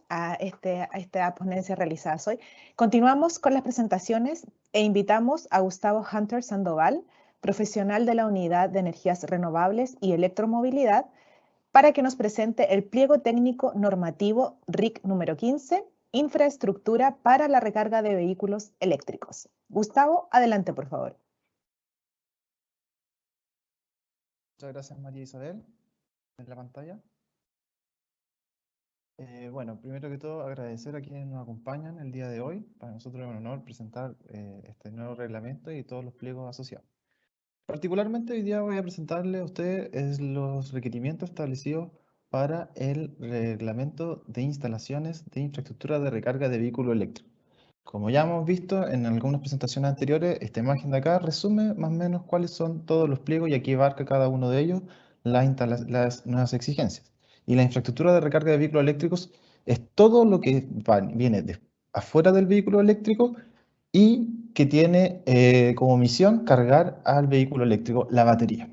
a esta ponencia realizada hoy. Continuamos con las presentaciones e invitamos a Gustavo Hunter Sandoval, profesional de la Unidad de Energías Renovables y Electromovilidad, para que nos presente el pliego técnico normativo RIC número 15, Infraestructura para la recarga de vehículos eléctricos. Gustavo, adelante, por favor. Muchas gracias, María Isabel. En la pantalla. Bueno, primero que todo, agradecer a quienes nos acompañan el día de hoy. Para nosotros es un honor presentar este nuevo reglamento y todos los pliegos asociados. Particularmente hoy día voy a presentarle a ustedes los requerimientos establecidos para el reglamento de instalaciones de infraestructura de recarga de vehículos eléctricos. Como ya hemos visto en algunas presentaciones anteriores, esta imagen de acá resume más o menos cuáles son todos los pliegos y aquí abarca cada uno de ellos las nuevas exigencias. Y la infraestructura de recarga de vehículos eléctricos es todo lo que viene de afuera del vehículo eléctrico y que tiene como misión cargar al vehículo eléctrico la batería.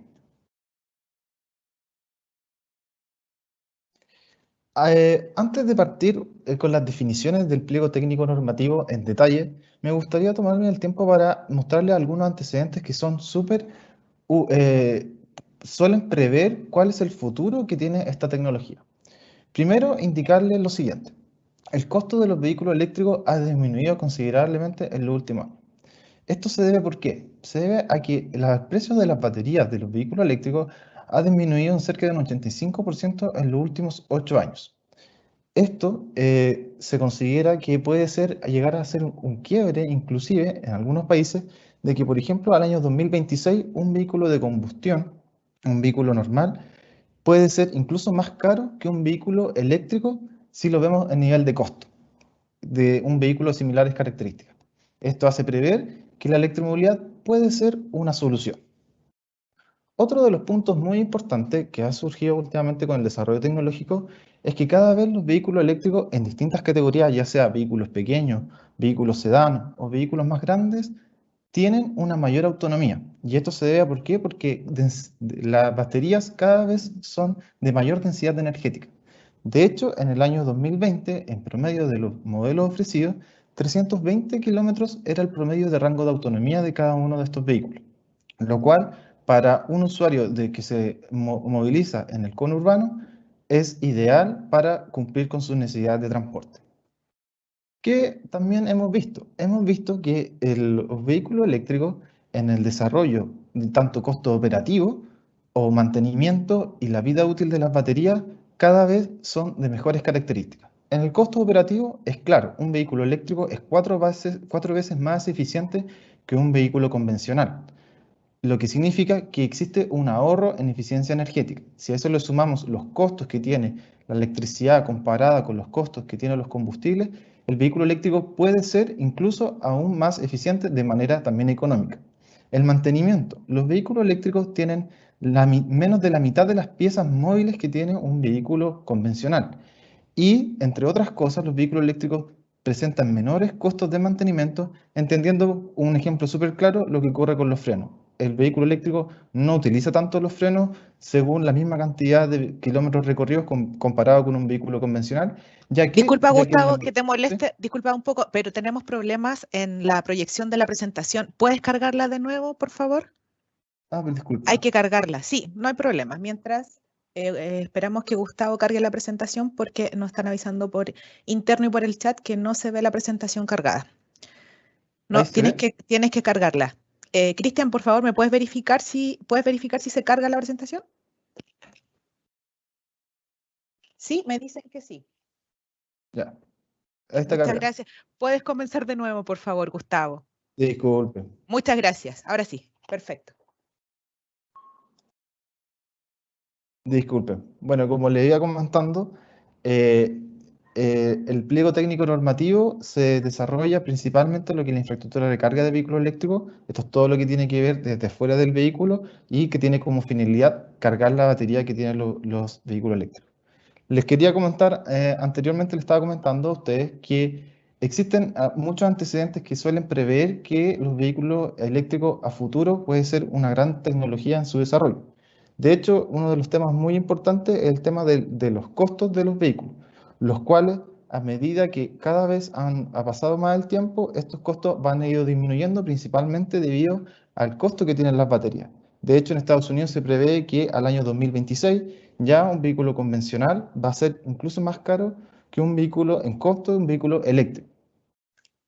Antes de partir con las definiciones del pliego técnico normativo en detalle, me gustaría tomarme el tiempo para mostrarles algunos antecedentes que son suelen prever cuál es el futuro que tiene esta tecnología. Primero, indicarles lo siguiente. El costo de los vehículos eléctricos ha disminuido considerablemente en los últimos años. Esto se debe ¿por qué? Se debe a que el precio de las baterías de los vehículos eléctricos ha disminuido en cerca de un 85% en los últimos 8 años. Esto se considera que puede llegar a ser un quiebre, inclusive en algunos países, de que, por ejemplo, al año 2026 un vehículo de combustión, un vehículo normal, puede ser incluso más caro que un vehículo eléctrico si lo vemos en nivel de costo de un vehículo de similares características. Esto hace prever que la electromovilidad puede ser una solución. Otro de los puntos muy importantes que ha surgido últimamente con el desarrollo tecnológico es que cada vez los vehículos eléctricos en distintas categorías, ya sea vehículos pequeños, vehículos sedán o vehículos más grandes, tienen una mayor autonomía. Y esto se debe a ¿por qué? Porque las baterías cada vez son de mayor densidad energética. De hecho, en el año 2020, en promedio de los modelos ofrecidos, 320 kilómetros era el promedio de rango de autonomía de cada uno de estos vehículos, lo cual para un usuario que se moviliza en el conurbano es ideal para cumplir con sus necesidades de transporte. ¿Qué también hemos visto? Hemos visto que los vehículos eléctricos en el desarrollo de tanto costo operativo o mantenimiento y la vida útil de las baterías cada vez son de mejores características. En el costo operativo es claro, un vehículo eléctrico es cuatro veces más eficiente que un vehículo convencional, lo que significa que existe un ahorro en eficiencia energética. Si a eso le sumamos los costos que tiene la electricidad comparada con los costos que tienen los combustibles, el vehículo eléctrico puede ser incluso aún más eficiente de manera también económica. El mantenimiento. Los vehículos eléctricos tienen menos de la mitad de las piezas móviles que tiene un vehículo convencional. Y, entre otras cosas, los vehículos eléctricos presentan menores costos de mantenimiento, entendiendo un ejemplo súper claro lo que ocurre con los frenos. El vehículo eléctrico no utiliza tanto los frenos según la misma cantidad de kilómetros recorridos comparado con un vehículo convencional, Disculpa, Gustavo, que te ¿sí? moleste, disculpa un poco, pero tenemos problemas en la proyección de la presentación. ¿Puedes cargarla de nuevo, por favor? Pero disculpa. Hay que cargarla, sí, no hay problema. Mientras esperamos que Gustavo cargue la presentación porque nos están avisando por interno y por el chat que no se ve la presentación cargada. No, ¿Ahí se ve? tienes que cargarla. Cristian, por favor, ¿me puedes verificar si se carga la presentación? Sí, me dicen que sí. Ya. Ahí está Muchas cargado. gracias. ¿Puedes comenzar de nuevo, por favor, Gustavo? Disculpe. Muchas gracias. Ahora sí, perfecto. Disculpe. Bueno, como le iba comentando, el pliego técnico normativo se desarrolla principalmente en lo que es la infraestructura de carga de vehículos eléctricos. Esto es todo lo que tiene que ver desde fuera del vehículo y que tiene como finalidad cargar la batería que tienen los vehículos eléctricos. Les quería comentar, anteriormente les estaba comentando a ustedes que existen muchos antecedentes que suelen prever que los vehículos eléctricos a futuro puede ser una gran tecnología en su desarrollo. De hecho, uno de los temas muy importantes es el tema de los costos de los vehículos, los cuales a medida que cada vez ha pasado más el tiempo, estos costos van a ir disminuyendo principalmente debido al costo que tienen las baterías. De hecho, en Estados Unidos se prevé que al año 2026 ya un vehículo convencional va a ser incluso más caro que un vehículo en costo de un vehículo eléctrico.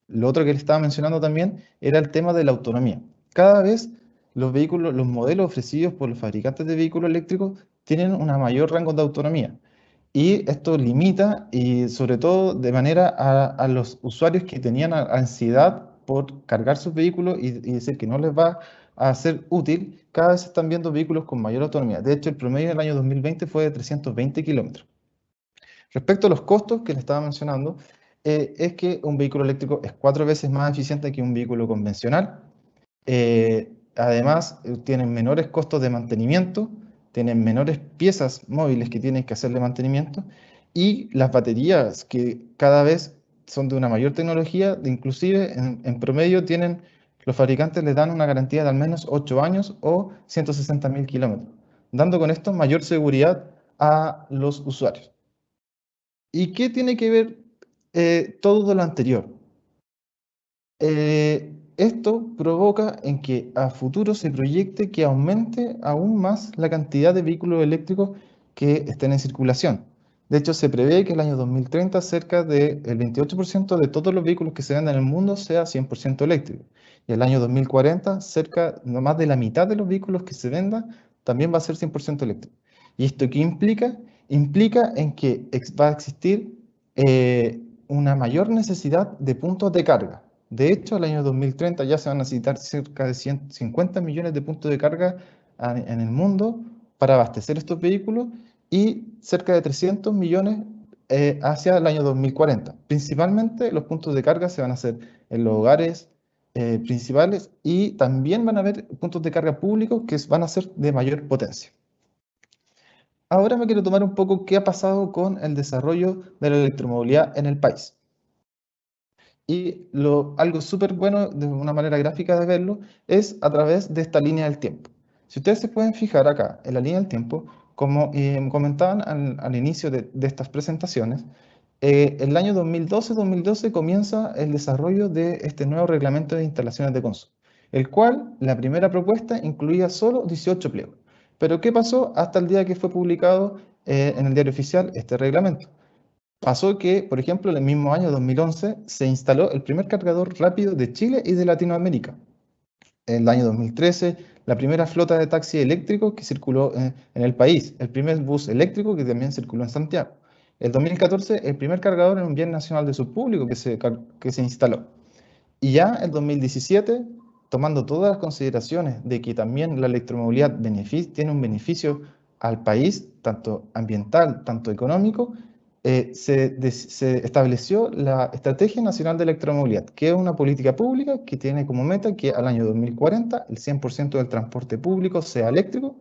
Lo otro que le estaba mencionando también era el tema de la autonomía. Cada vez los vehículos, los modelos ofrecidos por los fabricantes de vehículos eléctricos tienen un mayor rango de autonomía. Y esto limita, y sobre todo de manera a los usuarios que tenían ansiedad por cargar sus vehículos y decir que no les va a ser útil, cada vez se están viendo vehículos con mayor autonomía. De hecho, el promedio del año 2020 fue de 320 kilómetros. Respecto a los costos que le estaba mencionando, es que un vehículo eléctrico es 4 veces más eficiente que un vehículo convencional. Además, tienen menores costos de mantenimiento, tienen menores piezas móviles que tienen que hacerle mantenimiento y las baterías que cada vez son de una mayor tecnología, inclusive en promedio los fabricantes les dan una garantía de al menos 8 años o 160.000 kilómetros, dando con esto mayor seguridad a los usuarios. ¿Y qué tiene que ver todo lo anterior? Esto provoca en que a futuro se proyecte que aumente aún más la cantidad de vehículos eléctricos que estén en circulación. De hecho, se prevé que el año 2030 cerca del 28% de todos los vehículos que se venden en el mundo sea 100% eléctrico. Y el año 2040, no más de la mitad de los vehículos que se vendan también va a ser 100% eléctrico. ¿Y esto qué implica? Implica en que va a existir una mayor necesidad de puntos de carga. De hecho, al año 2030 ya se van a necesitar cerca de 150 millones de puntos de carga en el mundo para abastecer estos vehículos y cerca de 300 millones hacia el año 2040. Principalmente los puntos de carga se van a hacer en los hogares principales y también van a haber puntos de carga públicos que van a ser de mayor potencia. Ahora me quiero tomar un poco qué ha pasado con el desarrollo de la electromovilidad en el país. Y algo súper bueno, de una manera gráfica de verlo, es a través de esta línea del tiempo. Si ustedes se pueden fijar acá en la línea del tiempo, como comentaban al inicio de estas presentaciones, el año 2012 comienza el desarrollo de este nuevo reglamento de instalaciones de consumo, el cual la primera propuesta incluía solo 18 pliegos. Pero ¿qué pasó hasta el día que fue publicado en el diario oficial este reglamento? Pasó que, por ejemplo, en el mismo año 2011 se instaló el primer cargador rápido de Chile y de Latinoamérica. En el año 2013, la primera flota de taxis eléctricos que circuló en el país, el primer bus eléctrico que también circuló en Santiago. El 2014, el primer cargador en un bien nacional de uso público que se instaló. Y ya en 2017, tomando todas las consideraciones de que también la electromovilidad tiene un beneficio al país, tanto ambiental, tanto económico, se estableció la Estrategia Nacional de Electromovilidad, que es una política pública que tiene como meta que al año 2040 el 100% del transporte público sea eléctrico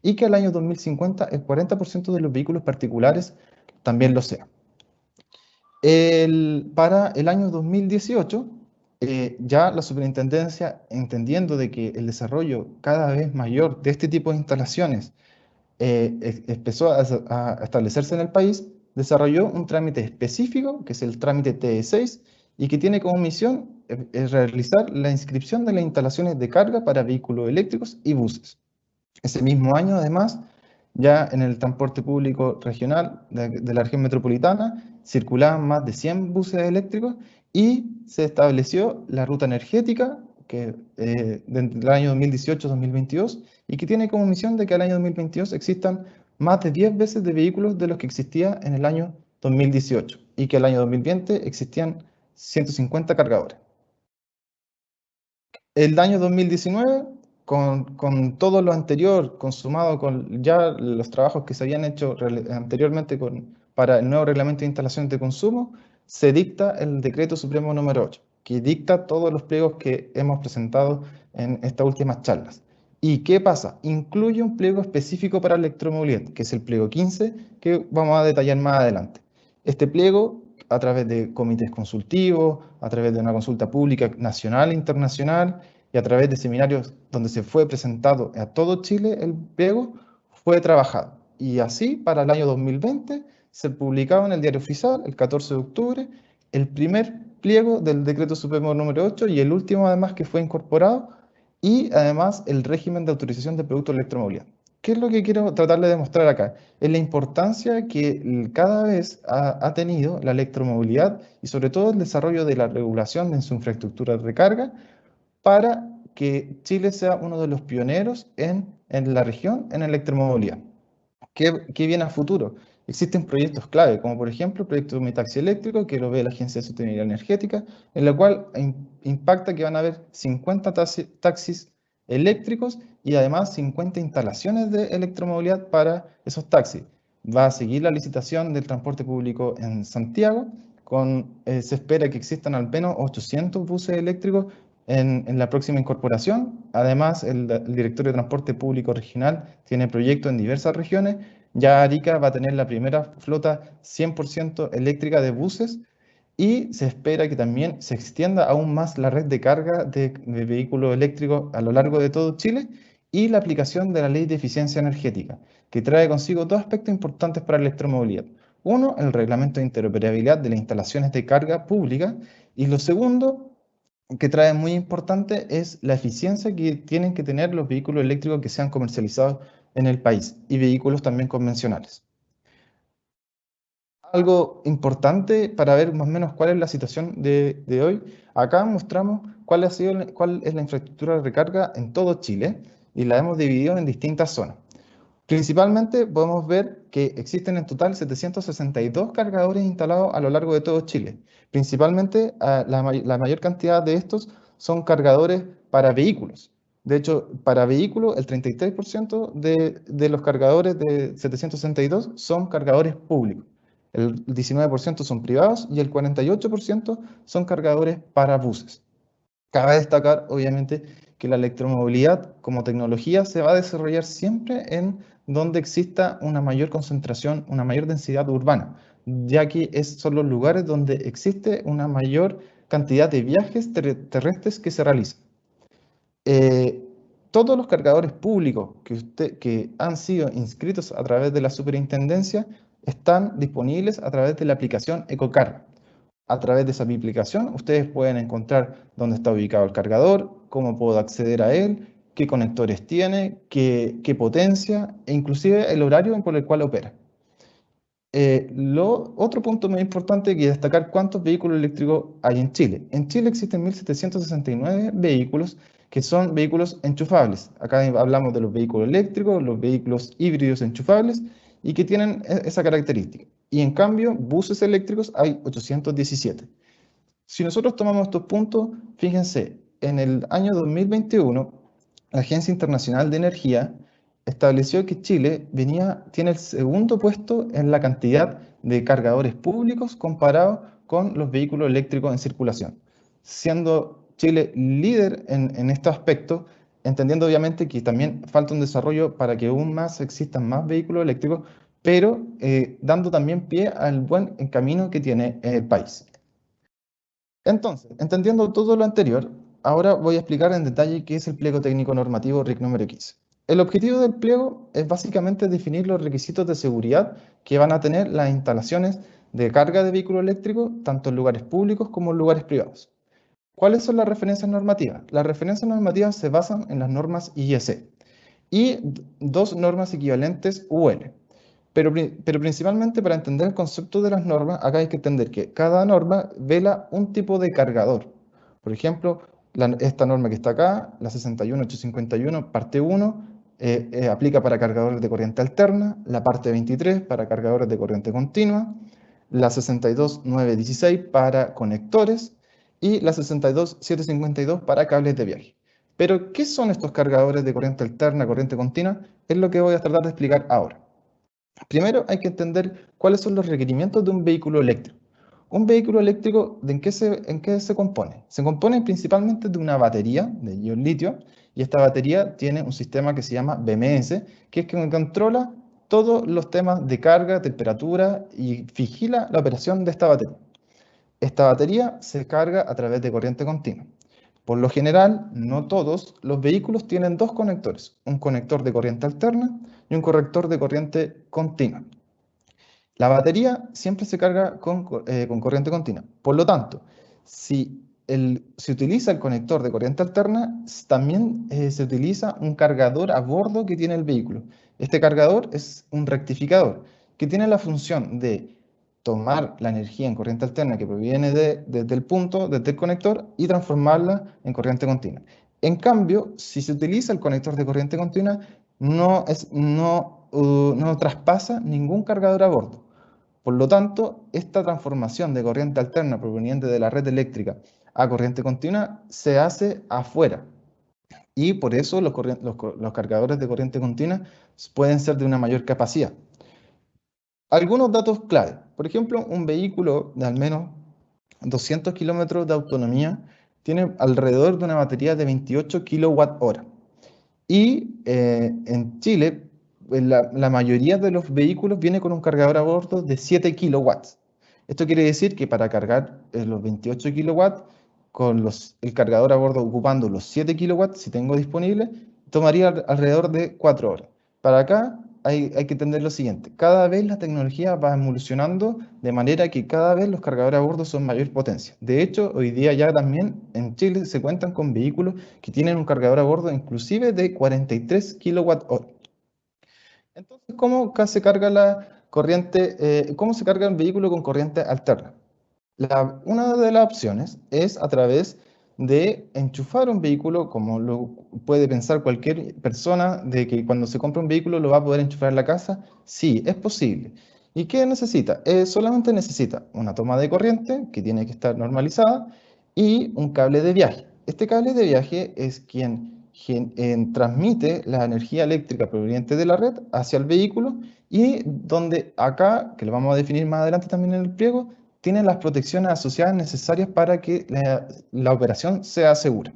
y que al año 2050 el 40% de los vehículos particulares también lo sea. Para el año 2018, ya la superintendencia, entendiendo de que el desarrollo cada vez mayor de este tipo de instalaciones empezó a establecerse en el país, desarrolló un trámite específico, que es el trámite TE6, y que tiene como misión realizar la inscripción de las instalaciones de carga para vehículos eléctricos y buses. Ese mismo año, además, ya en el transporte público regional de la región metropolitana, circulaban más de 100 buses eléctricos y se estableció la ruta energética que, del año 2018-2022 y que tiene como misión de que al año 2022 existan más de 10 veces de vehículos de los que existía en el año 2018 y que el año 2020 existían 150 cargadores. El año 2019, con todo lo anterior, consumado con ya los trabajos que se habían hecho anteriormente para el nuevo reglamento de instalaciones de consumo, se dicta el decreto supremo número 8, que dicta todos los pliegos que hemos presentado en estas últimas charlas. ¿Y qué pasa? Incluye un pliego específico para electromovilidad, que es el pliego 15, que vamos a detallar más adelante. Este pliego, a través de comités consultivos, a través de una consulta pública nacional e internacional y a través de seminarios donde se fue presentado a todo Chile el pliego, fue trabajado. Y así, para el año 2020, se publicaba en el Diario Oficial el 14 de octubre el primer pliego del Decreto Supremo número 8 y el último además que fue incorporado, y además el régimen de autorización de productos de electromovilidad. ¿Qué es lo que quiero tratar de demostrar acá? Es la importancia que cada vez ha tenido la electromovilidad y sobre todo el desarrollo de la regulación de su infraestructura de recarga para que Chile sea uno de los pioneros en la región en electromovilidad. ¿Qué viene a futuro? Existen proyectos clave, como por ejemplo el proyecto de mi taxi eléctrico, que lo ve la Agencia de Sostenibilidad Energética, en la cual impacta que van a haber 50 taxis eléctricos y además 50 instalaciones de electromovilidad para esos taxis. Va a seguir la licitación del transporte público en Santiago, se espera que existan al menos 800 buses eléctricos en la próxima incorporación. Además, el Directorio de Transporte Público Regional tiene proyectos en diversas regiones. Ya Arica va a tener la primera flota 100% eléctrica de buses y se espera que también se extienda aún más la red de carga de vehículos eléctricos a lo largo de todo Chile, y la aplicación de la Ley de Eficiencia Energética, que trae consigo dos aspectos importantes para la electromovilidad. Uno, el reglamento de interoperabilidad de las instalaciones de carga pública, y lo segundo, que trae muy importante, es la eficiencia que tienen que tener los vehículos eléctricos que sean comercializados en el país y vehículos también convencionales. Algo importante para ver más o menos cuál es la situación de hoy. Acá mostramos cuál es la infraestructura de recarga en todo Chile y la hemos dividido en distintas zonas. Principalmente podemos ver que existen en total 762 cargadores instalados a lo largo de todo Chile. Principalmente la mayor cantidad de estos son cargadores para vehículos. De hecho, para vehículos el 33% de los cargadores de 762 son cargadores públicos. El 19% son privados y el 48% son cargadores para buses. Cabe destacar, obviamente, que la electromovilidad como tecnología se va a desarrollar siempre en donde exista una mayor concentración, una mayor densidad urbana, ya que son los lugares donde existe una mayor cantidad de viajes terrestres que se realizan. Todos los cargadores públicos que han sido inscritos a través de la superintendencia están disponibles a través de la aplicación EcoCar. A través de esa aplicación ustedes pueden encontrar dónde está ubicado el cargador, cómo puedo acceder a él, qué conectores tiene, qué potencia e inclusive el horario por el cual opera. Otro punto muy importante que destacar: cuántos vehículos eléctricos hay en Chile. En Chile existen 1.769 vehículos que son vehículos enchufables. Acá hablamos de los vehículos eléctricos, los vehículos híbridos enchufables y que tienen esa característica. Y en cambio, buses eléctricos hay 817. Si nosotros tomamos estos puntos, fíjense, en el año 2021, la Agencia Internacional de Energía estableció que Chile tiene el segundo puesto en la cantidad de cargadores públicos comparado con los vehículos eléctricos en circulación, siendo Chile líder en este aspecto, entendiendo obviamente que también falta un desarrollo para que aún más existan más vehículos eléctricos, pero dando también pie al buen camino que tiene el país. Entonces, entendiendo todo lo anterior, ahora voy a explicar en detalle qué es el pliego técnico normativo RIC número 15. El objetivo del pliego es básicamente definir los requisitos de seguridad que van a tener las instalaciones de carga de vehículo eléctrico, tanto en lugares públicos como en lugares privados. ¿Cuáles son las referencias normativas? Las referencias normativas se basan en las normas IEC y dos normas equivalentes UL. Pero principalmente, para entender el concepto de las normas, acá hay que entender que cada norma vela un tipo de cargador. Por ejemplo, esta norma que está acá, la 61851, parte 1, aplica para cargadores de corriente alterna, la parte 23 para cargadores de corriente continua, la 62916 para conectores y la 62752 para cables de viaje. Pero, ¿qué son estos cargadores de corriente alterna, corriente continua? Es lo que voy a tratar de explicar ahora. Primero hay que entender cuáles son los requerimientos de un vehículo eléctrico. Un vehículo eléctrico, ¿en qué se compone? Se compone principalmente de una batería de ion litio, y esta batería tiene un sistema que se llama BMS, que es quien controla todos los temas de carga, temperatura y vigila la operación de esta batería. Esta batería se carga a través de corriente continua. Por lo general, no todos los vehículos tienen dos conectores, un conector de corriente alterna y un conector de corriente continua. La batería siempre se carga con corriente continua. Por lo tanto, si se utiliza el conector de corriente alterna, también se utiliza un cargador a bordo que tiene el vehículo. Este cargador es un rectificador que tiene la función de tomar la energía en corriente alterna que proviene desde el punto, desde el conector, y transformarla en corriente continua. En cambio, si se utiliza el conector de corriente continua, no traspasa ningún cargador a bordo. Por lo tanto, esta transformación de corriente alterna proveniente de la red eléctrica a corriente continua se hace afuera. Y por eso los cargadores de corriente continua pueden ser de una mayor capacidad. Algunos datos clave. Por ejemplo, un vehículo de al menos 200 kilómetros de autonomía tiene alrededor de una batería de 28 kWh. Y en Chile, la mayoría de los vehículos viene con un cargador a bordo de 7 kilowatts. Esto quiere decir que para cargar los 28 kilowatts, con el cargador a bordo ocupando los 7 kilowatts, si tengo disponible, tomaría alrededor de 4 horas. Para acá hay que entender lo siguiente. Cada vez la tecnología va evolucionando de manera que cada vez los cargadores a bordo son mayor potencia. De hecho, hoy día ya también en Chile se cuentan con vehículos que tienen un cargador a bordo inclusive de 43 kWh. Entonces, ¿cómo se carga la corriente, cómo se carga un vehículo con corriente alterna? Una de las opciones es a través de enchufar un vehículo, como lo puede pensar cualquier persona, de que cuando se compra un vehículo lo va a poder enchufar en la casa. Sí, es posible. ¿Y qué necesita? Solamente necesita una toma de corriente que tiene que estar normalizada y un cable de viaje. Este cable de viaje es quien transmite la energía eléctrica proveniente de la red hacia el vehículo y donde acá, que lo vamos a definir más adelante también en el pliego, tienen las protecciones asociadas necesarias para que la operación sea segura.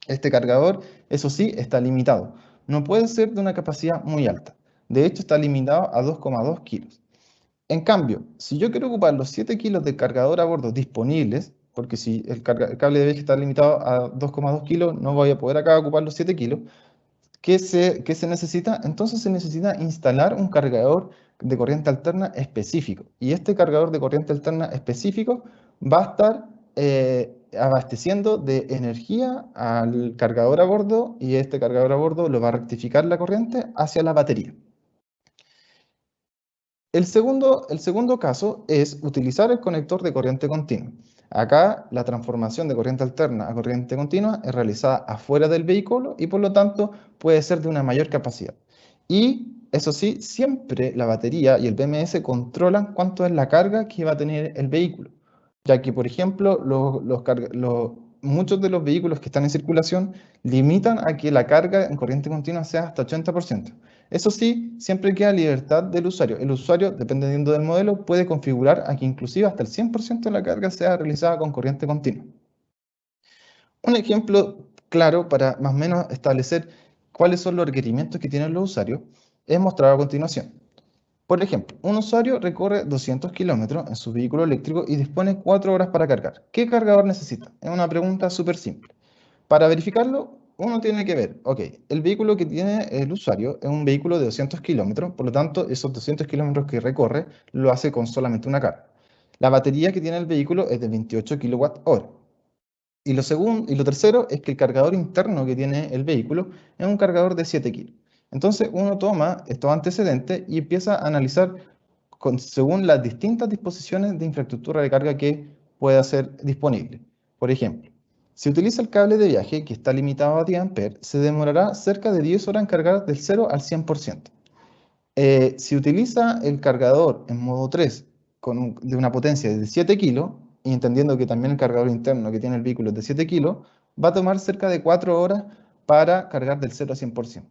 Este cargador, eso sí, está limitado. No puede ser de una capacidad muy alta. De hecho, está limitado a 2,2 kilos. En cambio, si yo quiero ocupar los 7 kilos de cargador a bordo disponibles, porque si el cable de viaje está limitado a 2,2 kilos, no voy a poder acá ocupar los 7 kilos, ¿qué se necesita? Entonces se necesita instalar un cargador de corriente alterna específico. Y este cargador de corriente alterna específico va a estar abasteciendo de energía al cargador a bordo y este cargador a bordo lo va a rectificar la corriente hacia la batería. El segundo caso es utilizar el conector de corriente continua. Acá la transformación de corriente alterna a corriente continua es realizada afuera del vehículo y por lo tanto puede ser de una mayor capacidad. Y eso sí, siempre la batería y el BMS controlan cuánto es la carga que va a tener el vehículo, ya que por ejemplo muchos de los vehículos que están en circulación limitan a que la carga en corriente continua sea hasta 80%. Eso sí, siempre queda libertad del usuario. El usuario, dependiendo del modelo, puede configurar a que inclusive hasta el 100% de la carga sea realizada con corriente continua. Un ejemplo claro para más o menos establecer cuáles son los requerimientos que tienen los usuarios es mostrado a continuación. Por ejemplo, un usuario recorre 200 kilómetros en su vehículo eléctrico y dispone 4 horas para cargar. ¿Qué cargador necesita? Es una pregunta súper simple. Para verificarlo, uno tiene que ver, ok, el vehículo que tiene el usuario es un vehículo de 200 kilómetros, por lo tanto, esos 200 kilómetros que recorre lo hace con solamente una carga. La batería que tiene el vehículo es de 28 kWh. Y lo tercero es que el cargador interno que tiene el vehículo es un cargador de 7 kilos. Entonces, uno toma estos antecedentes y empieza a analizar según las distintas disposiciones de infraestructura de carga que pueda ser disponible. Por ejemplo, si utiliza el cable de viaje que está limitado a 10 A, se demorará cerca de 10 horas en cargar del 0 al 100%. Si utiliza el cargador en modo 3 de una potencia de 7 kilos, y entendiendo que también el cargador interno que tiene el vehículo es de 7 kilos, va a tomar cerca de 4 horas para cargar del 0 a 100%.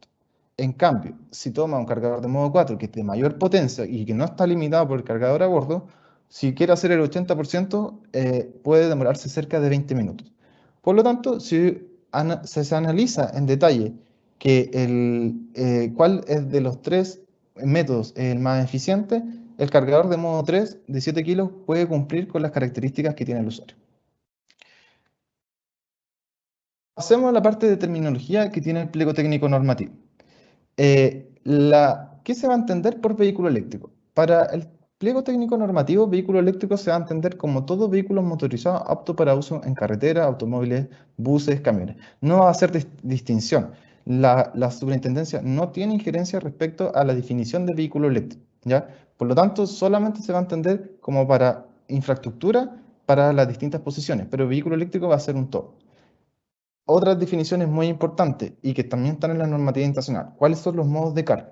En cambio, si toma un cargador de modo 4 que es de mayor potencia y que no está limitado por el cargador a bordo, si quiere hacer el 80%, puede demorarse cerca de 20 minutos. Por lo tanto, si se analiza en detalle cuál es de los tres métodos el más eficiente, el cargador de modo 3 de 7 kilos puede cumplir con las características que tiene el usuario. Pasemos a la parte de terminología que tiene el pliego técnico normativo. ¿Qué se va a entender por vehículo eléctrico? Para el pliego técnico normativo, vehículo eléctrico se va a entender como todo vehículo motorizado apto para uso en carretera, automóviles, buses, camiones. No va a hacer distinción. La superintendencia no tiene injerencia respecto a la definición de vehículo eléctrico, ¿ya? Por lo tanto, solamente se va a entender como para infraestructura para las distintas posiciones, pero el vehículo eléctrico va a ser un todo. Otras definiciones muy importantes y que también están en la normativa internacional. ¿Cuáles son los modos de carga?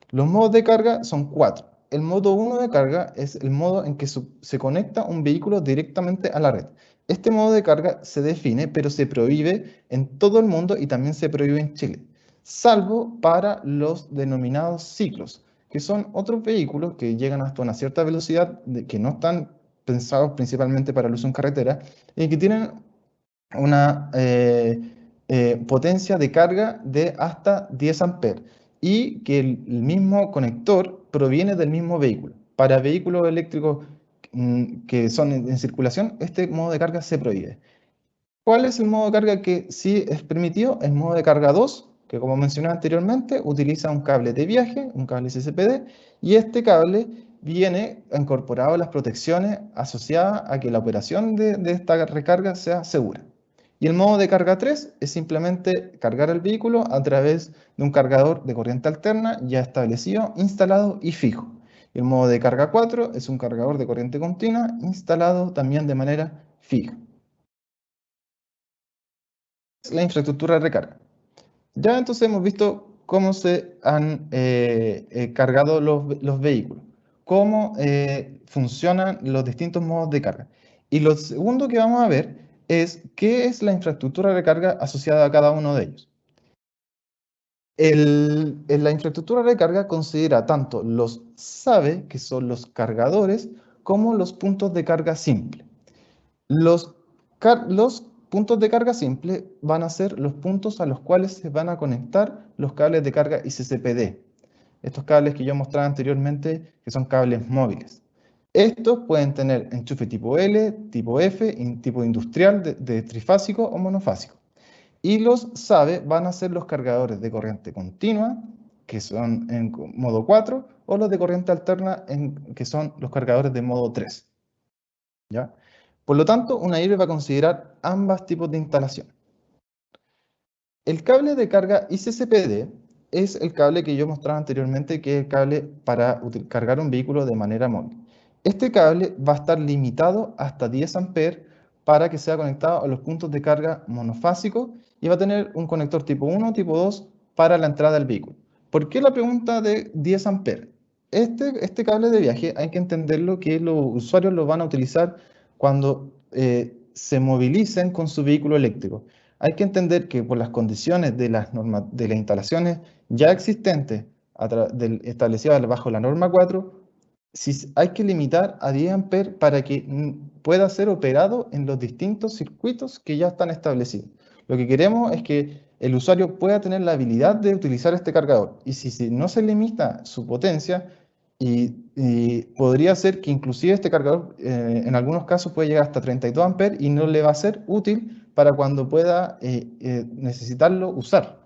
Los modos de carga son 4. El modo 1 de carga es el modo en que se conecta un vehículo directamente a la red. Este modo de carga se define, pero se prohíbe en todo el mundo y también se prohíbe en Chile, salvo para los denominados ciclos, que son otros vehículos que llegan hasta una cierta velocidad, que no están pensados principalmente para el uso en carretera y que tienen una potencia de carga de hasta 10 amperes y que el mismo conector proviene del mismo vehículo. Para vehículos eléctricos que son en circulación, este modo de carga se prohíbe. ¿Cuál es el modo de carga que sí es permitido? El modo de carga 2, que como mencioné anteriormente, utiliza un cable de viaje, un cable CCPD, y este cable viene incorporado a las protecciones asociadas a que la operación de esta recarga sea segura. Y el modo de carga 3 es simplemente cargar el vehículo a través de un cargador de corriente alterna ya establecido, instalado y fijo. Y el modo de carga 4 es un cargador de corriente continua instalado también de manera fija. La infraestructura de recarga. Ya entonces hemos visto cómo se han cargado los vehículos, cómo funcionan los distintos modos de carga. Y lo segundo que vamos a ver es qué es la infraestructura de recarga asociada a cada uno de ellos. La infraestructura de recarga considera tanto los SAVE, que son los cargadores, como los puntos de carga simple. Los puntos de carga simple van a ser los puntos a los cuales se van a conectar los cables de carga ICCPD. Estos cables que yo mostraba anteriormente, que son cables móviles. Estos pueden tener enchufe tipo L, tipo F, tipo industrial de trifásico o monofásico. Y los SAVE van a ser los cargadores de corriente continua, que son en modo 4, o los de corriente alterna, que son los cargadores de modo 3. ¿Ya? Por lo tanto, una IRB va a considerar ambos tipos de instalación. El cable de carga ICCPD es el cable que yo mostraba anteriormente, que es el cable para cargar un vehículo de manera móvil. Este cable va a estar limitado hasta 10 amperes para que sea conectado a los puntos de carga monofásicos y va a tener un conector tipo 1, tipo 2 para la entrada del vehículo. ¿Por qué la pregunta de 10 amperes? Este cable de viaje hay que entenderlo que los usuarios lo van a utilizar cuando se movilicen con su vehículo eléctrico. Hay que entender que por las condiciones de las instalaciones ya existentes establecidas bajo la norma 4, hay que limitar a 10 amperes para que pueda ser operado en los distintos circuitos que ya están establecidos. Lo que queremos es que el usuario pueda tener la habilidad de utilizar este cargador. Y si no se limita su potencia, y podría ser que inclusive este cargador en algunos casos puede llegar hasta 32 amperes y no le va a ser útil para cuando pueda necesitarlo usar.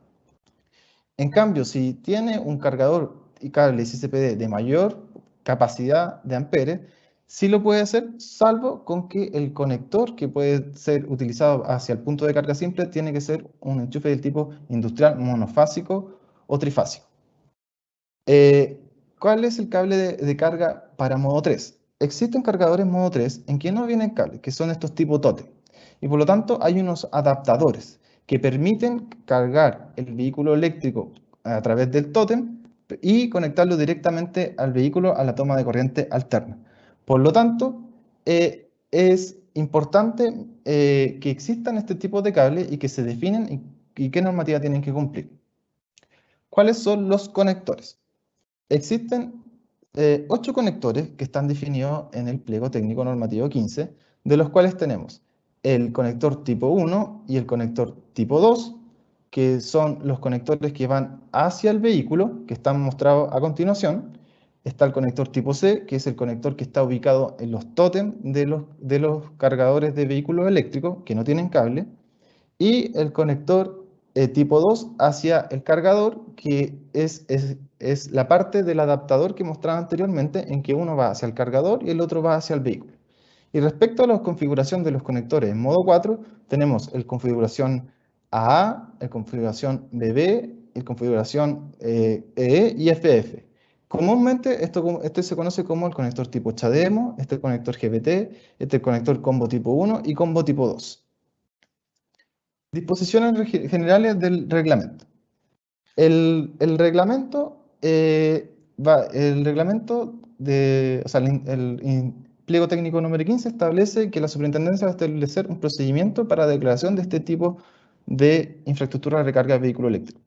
En cambio, si tiene un cargador y cable CCPD de mayor capacidad de amperes, sí lo puede hacer, salvo con que el conector que puede ser utilizado hacia el punto de carga simple tiene que ser un enchufe del tipo industrial monofásico o trifásico. ¿Cuál es el cable de carga para modo 3? Existen cargadores modo 3 en que no vienen cables, que son estos tipo tótem. Y por lo tanto hay unos adaptadores que permiten cargar el vehículo eléctrico a través del tótem y conectarlo directamente al vehículo a la toma de corriente alterna. Por lo tanto, es importante que existan este tipo de cables y que se definen y qué normativa tienen que cumplir. ¿Cuáles son los conectores? Existen 8 conectores que están definidos en el pliego técnico normativo 15, de los cuales tenemos el conector tipo 1 y el conector tipo 2, que son los conectores que van hacia el vehículo, que están mostrados a continuación. Está el conector tipo C, que es el conector que está ubicado en los tótem de los cargadores de vehículos eléctricos que no tienen cable. Y el conector tipo 2 hacia el cargador, que es es la parte del adaptador que mostraba anteriormente, en que uno va hacia el cargador y el otro va hacia el vehículo. Y respecto a la configuración de los conectores en modo 4, tenemos el configuración AA, el configuración BB, el configuración EE y FF. Comúnmente este se conoce como el conector tipo CHAdeMO, este conector GBT, este conector combo tipo 1 y combo tipo 2. Disposiciones generales del reglamento. El reglamento, el pliego técnico número 15 establece que la superintendencia va a establecer un procedimiento para declaración de este tipo de infraestructura de recarga de vehículo eléctrico.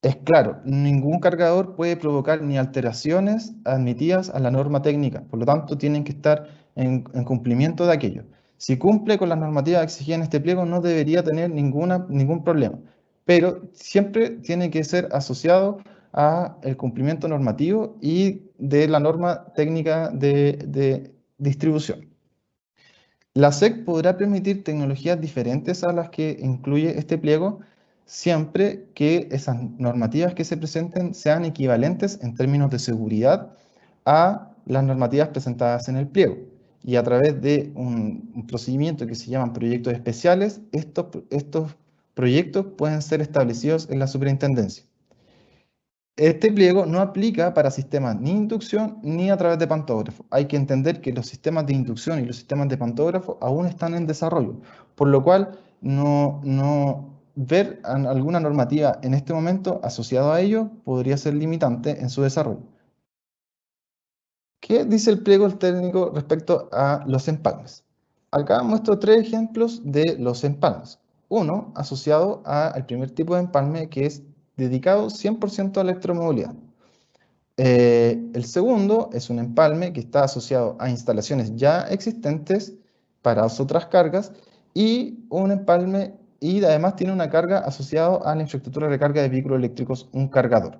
Es claro, ningún cargador puede provocar ni alteraciones admitidas a la norma técnica, por lo tanto tienen que estar en cumplimiento de aquello. Si cumple con las normativas exigidas en este pliego, no debería tener ningún problema, pero siempre tiene que ser asociado a el cumplimiento normativo y de la norma técnica de distribución. La SEC podrá permitir tecnologías diferentes a las que incluye este pliego, siempre que esas normativas que se presenten sean equivalentes en términos de seguridad a las normativas presentadas en el pliego. Y a través de un procedimiento que se llaman proyectos especiales, estos proyectos pueden ser establecidos en la superintendencia. Este pliego no aplica para sistemas ni inducción ni a través de pantógrafo. Hay que entender que los sistemas de inducción y los sistemas de pantógrafo aún están en desarrollo, por lo cual no ver alguna normativa en este momento asociada a ello podría ser limitante en su desarrollo. ¿Qué dice el pliego técnico respecto a los empalmes? Acá muestro 3 ejemplos de los empalmes. Uno asociado al primer tipo de empalme, que es dedicado 100% a la electromovilidad. El segundo es un empalme que está asociado a instalaciones ya existentes para otras cargas y un empalme y además tiene una carga asociada a la infraestructura de recarga de vehículos eléctricos, un cargador.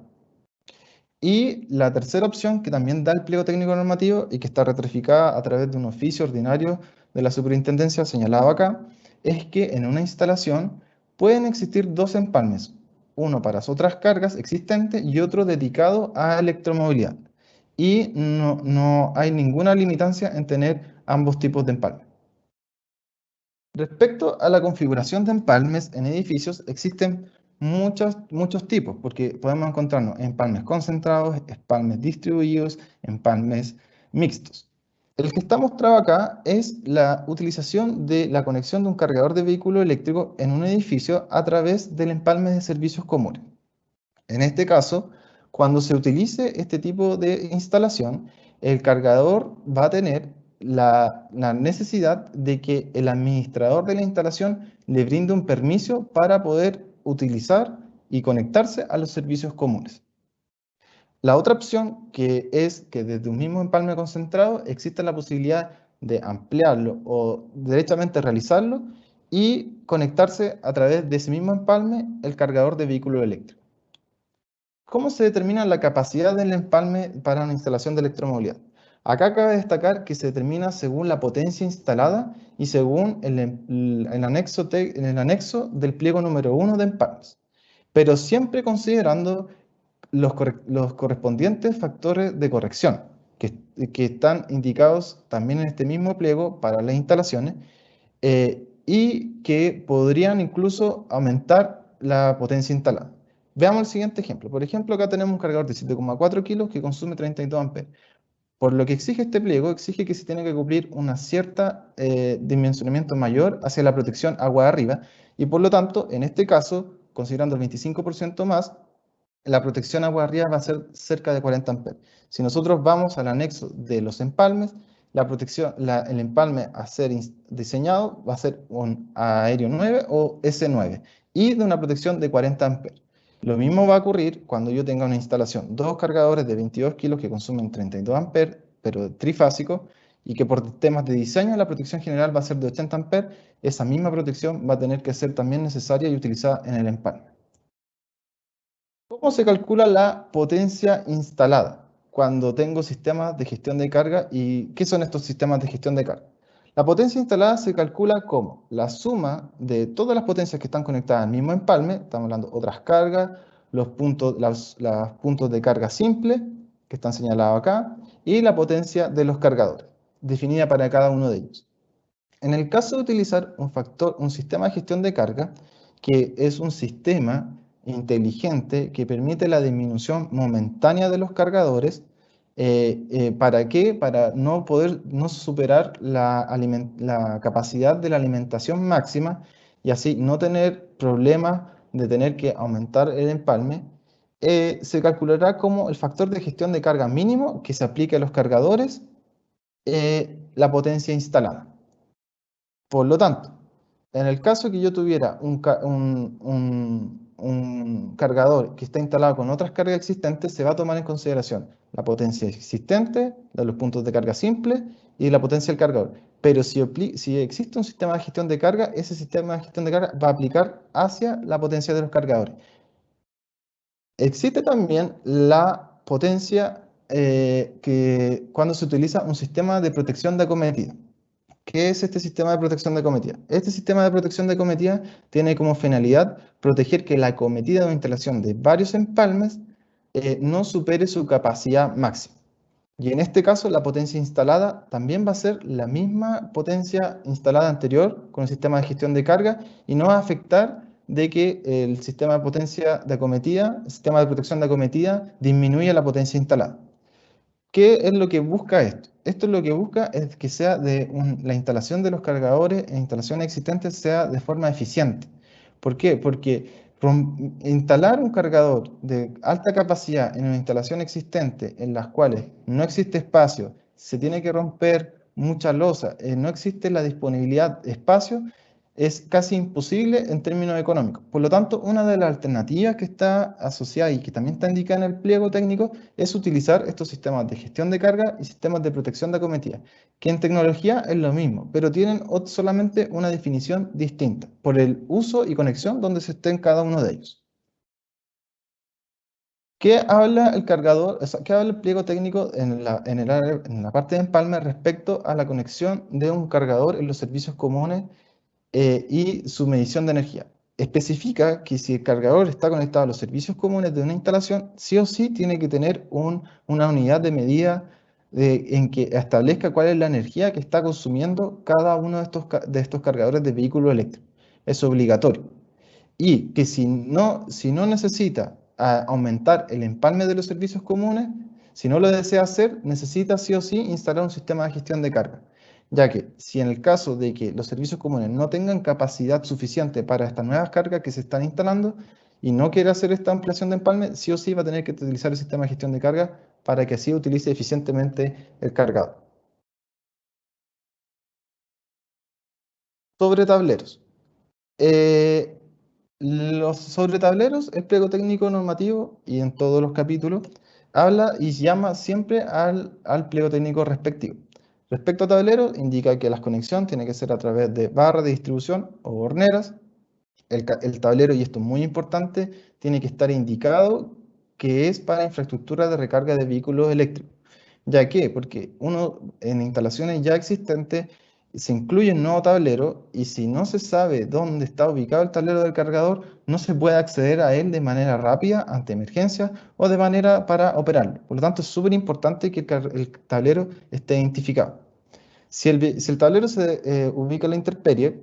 Y la tercera opción que también da el pliego técnico normativo y que está ratificada a través de un oficio ordinario de la superintendencia señalado acá, es que en una instalación pueden existir 2 empalmes, uno para otras cargas existentes y otro dedicado a electromovilidad. Y no hay ninguna limitancia en tener ambos tipos de empalme. Respecto a la configuración de empalmes en edificios, existen muchos tipos, porque podemos encontrarnos empalmes concentrados, empalmes distribuidos, empalmes mixtos. El que está mostrado acá es la utilización de la conexión de un cargador de vehículo eléctrico en un edificio a través del empalme de servicios comunes. En este caso, cuando se utilice este tipo de instalación, el cargador va a tener la necesidad de que el administrador de la instalación le brinde un permiso para poder utilizar y conectarse a los servicios comunes. La otra opción que es que desde un mismo empalme concentrado existe la posibilidad de ampliarlo o derechamente realizarlo y conectarse a través de ese mismo empalme el cargador de vehículo eléctrico. ¿Cómo se determina la capacidad del empalme para una instalación de electromovilidad? Acá cabe destacar que se determina según la potencia instalada y según el anexo del pliego número 1 de empalmes, pero siempre considerando los correspondientes factores de corrección que están indicados también en este mismo pliego para las instalaciones y que podrían incluso aumentar la potencia instalada. Veamos el siguiente ejemplo. Por ejemplo, acá tenemos un cargador de 7,4 kilos que consume 32 amperes. Por lo que exige este pliego, exige que se tiene que cumplir una cierta dimensionamiento mayor hacia la protección agua de arriba y por lo tanto, en este caso, considerando el 25% más, la protección agua de arriba va a ser cerca de 40 amperes. Si nosotros vamos al anexo de los empalmes, el empalme a ser diseñado va a ser un aéreo 9 o S9 y de una protección de 40 amperes. Lo mismo va a ocurrir cuando yo tenga una instalación, 2 cargadores de 22 kilos que consumen 32 amperes, pero trifásico, y que por temas de diseño la protección general va a ser de 80 amperes, esa misma protección va a tener que ser también necesaria y utilizada en el empalme. ¿Cómo se calcula la potencia instalada cuando tengo sistemas de gestión de carga? ¿Y qué son estos sistemas de gestión de carga? La potencia instalada se calcula como la suma de todas las potencias que están conectadas al mismo empalme, estamos hablando de otras cargas, los puntos de carga simple, que están señalados acá, y la potencia de los cargadores, definida para cada uno de ellos. En el caso de utilizar un sistema de gestión de carga, que es un sistema inteligente que permite la disminución momentánea de los cargadores, ¿para qué? Para no superar la capacidad de la alimentación máxima y así no tener problemas de tener que aumentar el empalme. Se calculará como el factor de gestión de carga mínimo que se aplica a los cargadores, la potencia instalada. Por lo tanto, en el caso que yo tuviera un cargador que está instalado con otras cargas existentes, se va a tomar en consideración la potencia existente de los puntos de carga simple y la potencia del cargador. Pero si existe un sistema de gestión de carga, ese sistema de gestión de carga va a aplicar hacia la potencia de los cargadores. Existe también la potencia que cuando se utiliza un sistema de protección de acometida. ¿Qué es este sistema de protección de acometida? Este sistema de protección de acometida tiene como finalidad proteger que la acometida de una instalación de varios empalmes no supere su capacidad máxima. Y en este caso, la potencia instalada también va a ser la misma potencia instalada anterior con el sistema de gestión de carga y no va a afectar de que el sistema de potencia de acometida, el sistema de protección de acometida, disminuya la potencia instalada. ¿Qué es lo que busca esto? Esto lo que busca es que sea la instalación de los cargadores en instalaciones existentes sea de forma eficiente. ¿Por qué? Porque instalar un cargador de alta capacidad en una instalación existente en las cuales no existe espacio, se tiene que romper mucha losa, no existe la disponibilidad de espacio, es casi imposible en términos económicos. Por lo tanto, una de las alternativas que está asociada y que también está indicada en el pliego técnico es utilizar estos sistemas de gestión de carga y sistemas de protección de acometida, que en tecnología es lo mismo, pero tienen solamente una definición distinta por el uso y conexión donde se esté en cada uno de ellos. ¿Qué habla el cargador? O sea, ¿qué habla el pliego técnico en la parte de empalme respecto a la conexión de un cargador en los servicios comunes y su medición de energía? Especifica que si el cargador está conectado a los servicios comunes de una instalación, sí o sí tiene que tener una unidad de medida en que establezca cuál es la energía que está consumiendo cada uno de estos cargadores de vehículos eléctricos. Es obligatorio. Y que si no necesita aumentar el empalme de los servicios comunes, si no lo desea hacer, necesita sí o sí instalar un sistema de gestión de carga, ya que si en el caso de que los servicios comunes no tengan capacidad suficiente para estas nuevas cargas que se están instalando y no quiere hacer esta ampliación de empalme, sí o sí va a tener que utilizar el sistema de gestión de carga para que así utilice eficientemente el cargador. Sobre tableros. Sobre tableros, el pliego técnico normativo y en todos los capítulos habla y llama siempre al pliego técnico respectivo. Respecto a tableros, indica que la conexión tiene que ser a través de barras de distribución o horneras. El tablero, y esto es muy importante, tiene que estar indicado que es para infraestructura de recarga de vehículos eléctricos. ¿Ya qué? Porque en instalaciones ya existentes se incluye un nuevo tablero y si no se sabe dónde está ubicado el tablero del cargador, no se puede acceder a él de manera rápida ante emergencia o de manera para operarlo. Por lo tanto, es súper importante que el tablero esté identificado. Si el tablero se ubica en la intemperie,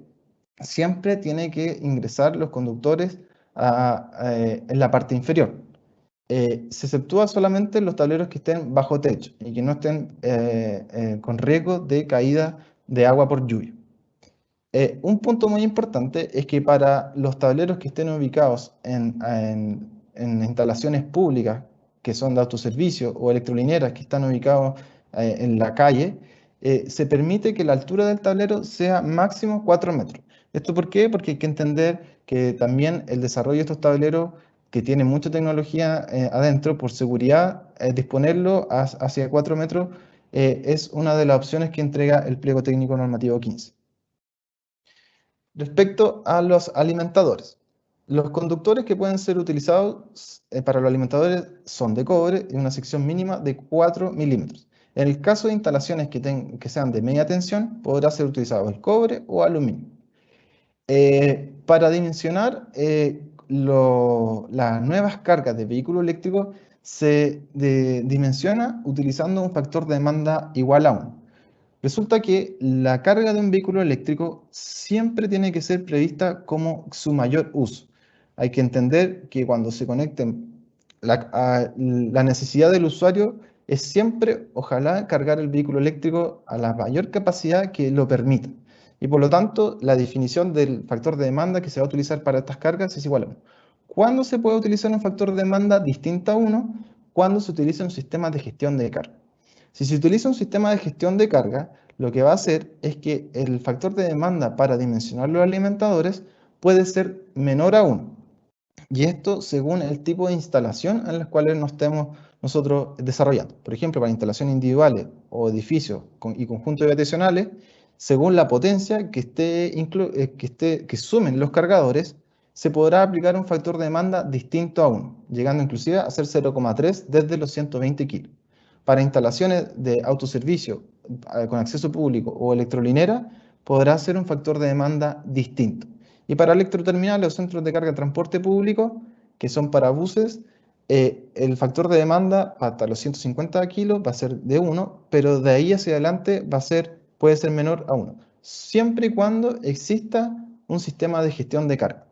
siempre tiene que ingresar los conductores en la parte inferior. Se exceptúa solamente los tableros que estén bajo techo y que no estén con riesgo de caída de agua por lluvia. Un punto muy importante es que para los tableros que estén ubicados en instalaciones públicas, que son de autoservicio, o electrolineras que están ubicados en la calle, se permite que la altura del tablero sea máximo 4 metros. ¿Esto por qué? Porque hay que entender que también el desarrollo de estos tableros, que tiene mucha tecnología adentro, por seguridad, disponerlo hacia 4 metros es una de las opciones que entrega el pliego técnico normativo 15. Respecto a los alimentadores, los conductores que pueden ser utilizados para los alimentadores son de cobre y una sección mínima de 4 milímetros. En el caso de instalaciones que sean de media tensión, podrá ser utilizado el cobre o aluminio. Para dimensionar las nuevas cargas de vehículos eléctricos se dimensiona utilizando un factor de demanda igual a 1. Resulta que la carga de un vehículo eléctrico siempre tiene que ser prevista como su mayor uso. Hay que entender que cuando se conecten, la necesidad del usuario es siempre, ojalá, cargar el vehículo eléctrico a la mayor capacidad que lo permita. Y por lo tanto, la definición del factor de demanda que se va a utilizar para estas cargas es igual a 1. ¿Cuándo se puede utilizar un factor de demanda distinto a 1? Cuando se utiliza un sistema de gestión de carga. Si se utiliza un sistema de gestión de carga, lo que va a hacer es que el factor de demanda para dimensionar los alimentadores puede ser menor a 1. Y esto según el tipo de instalación en las cuales nos estemos nosotros desarrollando. Por ejemplo, para instalaciones individuales o edificios y conjuntos habitacionales, según la potencia que sumen los cargadores, se podrá aplicar un factor de demanda distinto a 1, llegando inclusive a ser 0,3 desde los 120 kilos. Para instalaciones de autoservicio con acceso público o electrolinera, podrá ser un factor de demanda distinto. Y para electroterminales o centros de carga de transporte público, que son para buses, el factor de demanda hasta los 150 kilos va a ser de 1, pero de ahí hacia adelante puede ser menor a 1, siempre y cuando exista un sistema de gestión de carga.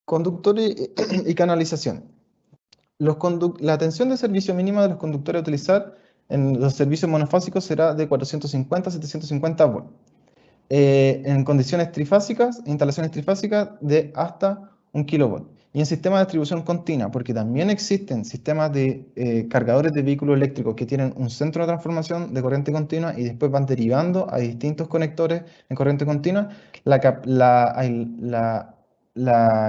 Conductores y canalización. La tensión de servicio mínima de los conductores a utilizar en los servicios monofásicos será de 450 a 750 volts. En condiciones trifásicas, instalaciones trifásicas de hasta 1 kV. Y en sistemas de distribución continua, porque también existen sistemas de cargadores de vehículos eléctricos que tienen un centro de transformación de corriente continua y después van derivando a distintos conectores en corriente continua, la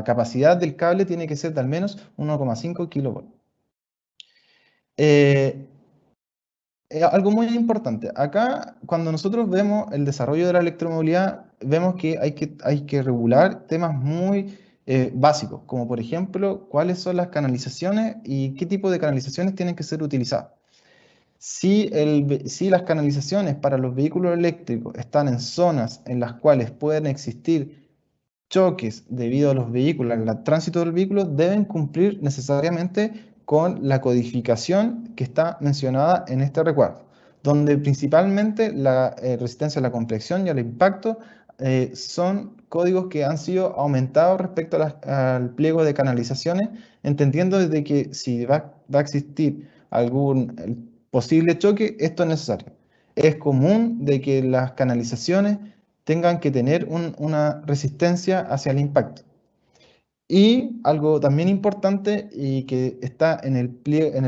capacidad del cable tiene que ser de al menos 1,5 kV. Algo muy importante, acá cuando nosotros vemos el desarrollo de la electromovilidad, vemos que hay que regular temas muy básicos, como por ejemplo, cuáles son las canalizaciones y qué tipo de canalizaciones tienen que ser utilizadas. Si las canalizaciones para los vehículos eléctricos están en zonas en las cuales pueden existir choques debido a los vehículos, al tránsito del vehículo, deben cumplir necesariamente con la codificación que está mencionada en este recuadro, donde principalmente la resistencia a la compresión y al impacto son códigos que han sido aumentados respecto al pliego de canalizaciones, entendiendo desde que si va a existir algún posible choque, esto es necesario. Es común de que las canalizaciones tengan que tener una resistencia hacia el impacto. Y algo también importante y que está en el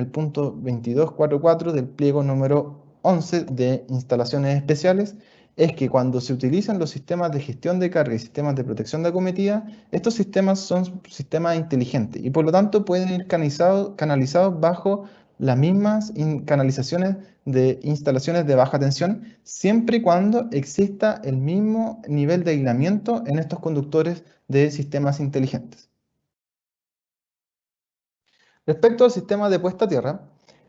punto 2244 del pliego número 11 de instalaciones especiales, es que cuando se utilizan los sistemas de gestión de carga y sistemas de protección de acometida, estos sistemas son sistemas inteligentes y por lo tanto pueden ir canalizados bajo las mismas canalizaciones de instalaciones de baja tensión, siempre y cuando exista el mismo nivel de aislamiento en estos conductores de sistemas inteligentes. Respecto al sistema de puesta a tierra,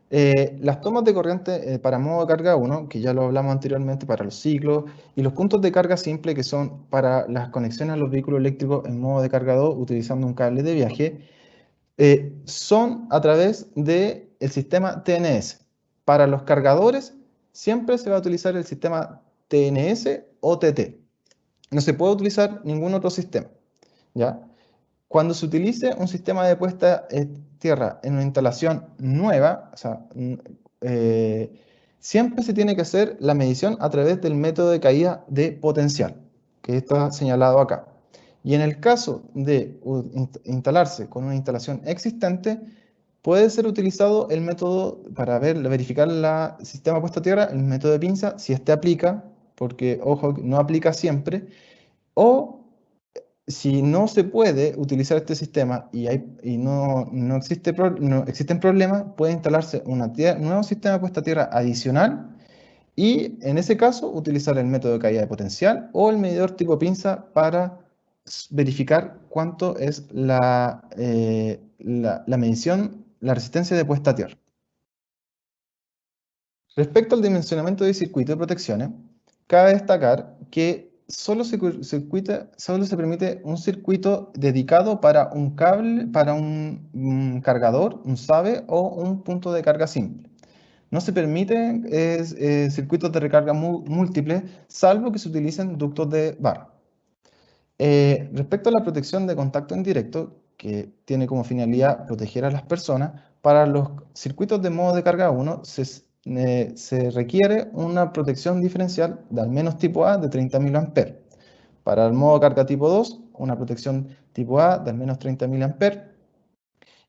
las tomas de corriente para modo de carga 1, que ya lo hablamos anteriormente para los ciclos, y los puntos de carga simple, que son para las conexiones a los vehículos eléctricos en modo de carga 2 utilizando un cable de viaje, son a través del sistema TNS. Para los cargadores siempre se va a utilizar el sistema TNS o TT. No se puede utilizar ningún otro sistema, ¿ya? Cuando se utilice un sistema de puesta en tierra en una instalación nueva, o sea, siempre se tiene que hacer la medición a través del método de caída de potencial, que está señalado acá. Y en el caso de instalarse con una instalación existente, puede ser utilizado el método para verificar el sistema puesta a tierra, el método de pinza, si este aplica, porque, ojo, no aplica siempre, o si no se puede utilizar este sistema y no existen problemas, puede instalarse un nuevo sistema de puesta a tierra adicional y en ese caso utilizar el método de caída de potencial o el medidor tipo pinza para verificar cuánto es la medición, la resistencia de puesta a tierra. Respecto al dimensionamiento de circuito de protecciones, cabe destacar que solo se permite un circuito dedicado para un cable, para un cargador, un SABE o un punto de carga simple. No se permiten circuitos de recarga múltiples, salvo que se utilicen ductos de barra. Respecto a la protección de contacto indirecto, que tiene como finalidad proteger a las personas, para los circuitos de modo de carga 1 se requiere una protección diferencial de al menos tipo A de 30 mA. Para el modo de carga tipo 2, una protección tipo A de al menos 30 mA.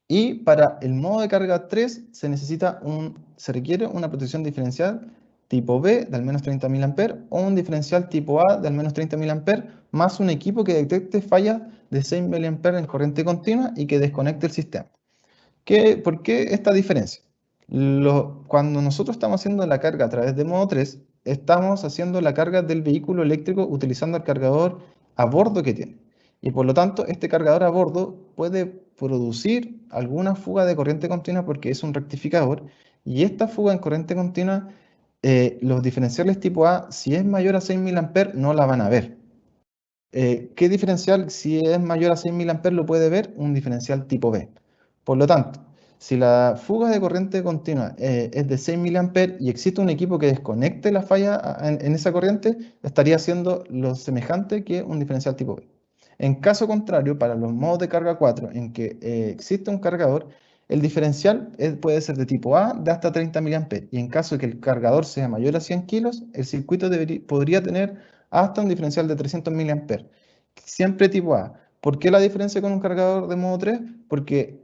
Y para el modo de carga 3 se requiere una protección diferencial tipo B de al menos 30 mA o un diferencial tipo A de al menos 30 mA más un equipo que detecte fallas de 6 mA en corriente continua y que desconecte el sistema. ¿Por qué esta diferencia? Cuando nosotros estamos haciendo la carga a través de modo 3, estamos haciendo la carga del vehículo eléctrico utilizando el cargador a bordo que tiene. Y por lo tanto, este cargador a bordo puede producir alguna fuga de corriente continua porque es un rectificador. Y esta fuga en corriente continua, los diferenciales tipo A, si es mayor a 6 mA, no la van a ver. ¿Qué diferencial, si es mayor a 6 mA, lo puede ver? Un diferencial tipo B. Por lo tanto, si la fuga de corriente continua es de 6 mA y existe un equipo que desconecte la falla en esa corriente, estaría haciendo lo semejante que un diferencial tipo B. En caso contrario, para los modos de carga 4 en que existe un cargador, el diferencial puede ser de tipo A de hasta 30 mA y en caso de que el cargador sea mayor a 100 kilos, el circuito podría tener hasta un diferencial de 300 mA. Siempre tipo A. ¿Por qué la diferencia con un cargador de modo 3? Porque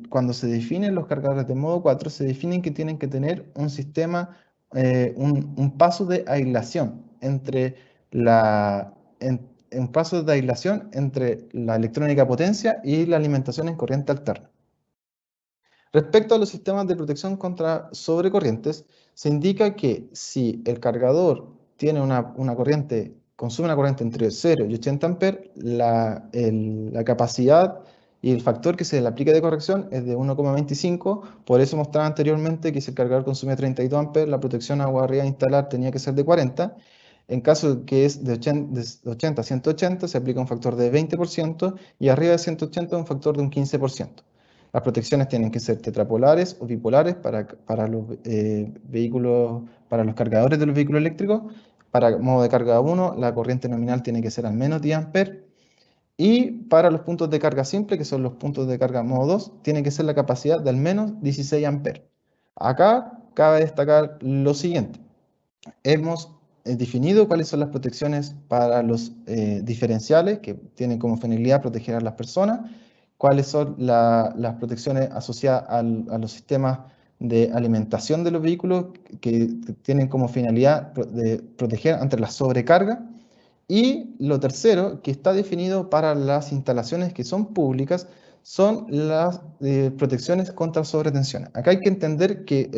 cuando se definen los cargadores de modo 4, se definen que tienen que tener un sistema, un paso de aislación entre un paso de aislación entre la electrónica potencia y la alimentación en corriente alterna. Respecto a los sistemas de protección contra sobrecorrientes, se indica que si el cargador tiene consume una corriente entre 0 y 80 amperes, la capacidad y el factor que se le aplica de corrección es de 1,25. Por eso mostraba anteriormente que si el cargador consume 32 amperes, la protección agua arriba a instalar tenía que ser de 40. En caso que es de 80 a 180, se aplica un factor de 20% y arriba de 180 un factor de un 15%. Las protecciones tienen que ser tetrapolares o bipolares para los vehículos, para los cargadores de los vehículos eléctricos. Para modo de carga 1, la corriente nominal tiene que ser al menos 10 amperes. Y para los puntos de carga simple, que son los puntos de carga modo 2, tiene que ser la capacidad de al menos 16 amperes. Acá cabe destacar lo siguiente. Hemos definido cuáles son las protecciones para los diferenciales, que tienen como finalidad proteger a las personas, cuáles son las protecciones asociadas a los sistemas de alimentación de los vehículos, que tienen como finalidad de proteger ante la sobrecarga. Y lo tercero, que está definido para las instalaciones que son públicas, son las protecciones contra sobretensiones. Acá hay que entender que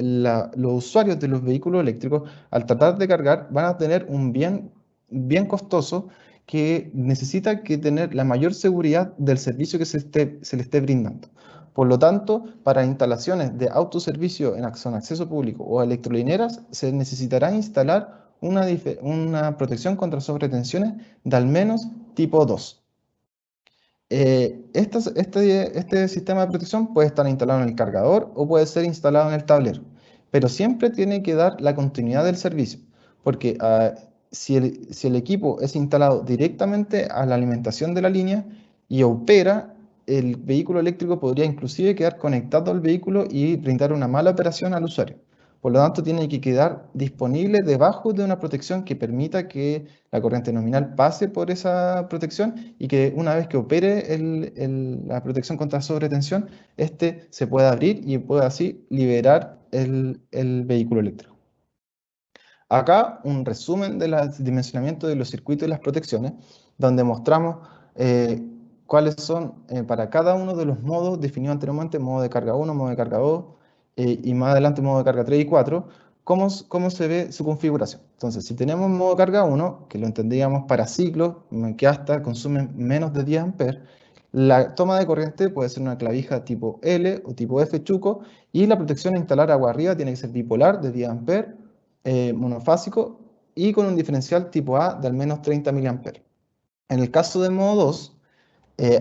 los usuarios de los vehículos eléctricos, al tratar de cargar, van a tener un bien costoso que necesita tener la mayor seguridad del servicio que se le esté brindando. Por lo tanto, para instalaciones de autoservicio en acceso público o electrolineras, se necesitará instalar una protección contra sobretensiones de al menos tipo 2. Este sistema de protección puede estar instalado en el cargador o puede ser instalado en el tablero, pero siempre tiene que dar la continuidad del servicio, porque si el equipo es instalado directamente a la alimentación de la línea y opera, el vehículo eléctrico podría inclusive quedar conectado al vehículo y brindar una mala operación al usuario. Por lo tanto, tiene que quedar disponible debajo de una protección que permita que la corriente nominal pase por esa protección y que una vez que opere la protección contra sobretensión, se pueda abrir y pueda así liberar el vehículo eléctrico. Acá un resumen del dimensionamiento de los circuitos y las protecciones, donde mostramos cuáles son para cada uno de los modos definidos anteriormente, modo de carga 1, modo de carga 2, y más adelante modo de carga 3 y 4, cómo se ve su configuración. Entonces, si tenemos modo carga 1, que lo entendíamos para ciclos, que hasta consumen menos de 10 amperes, la toma de corriente puede ser una clavija tipo L o tipo F chuco, y la protección a instalar agua arriba tiene que ser bipolar de 10 amperes, monofásico, y con un diferencial tipo A de al menos 30 mA. En el caso de modo 2,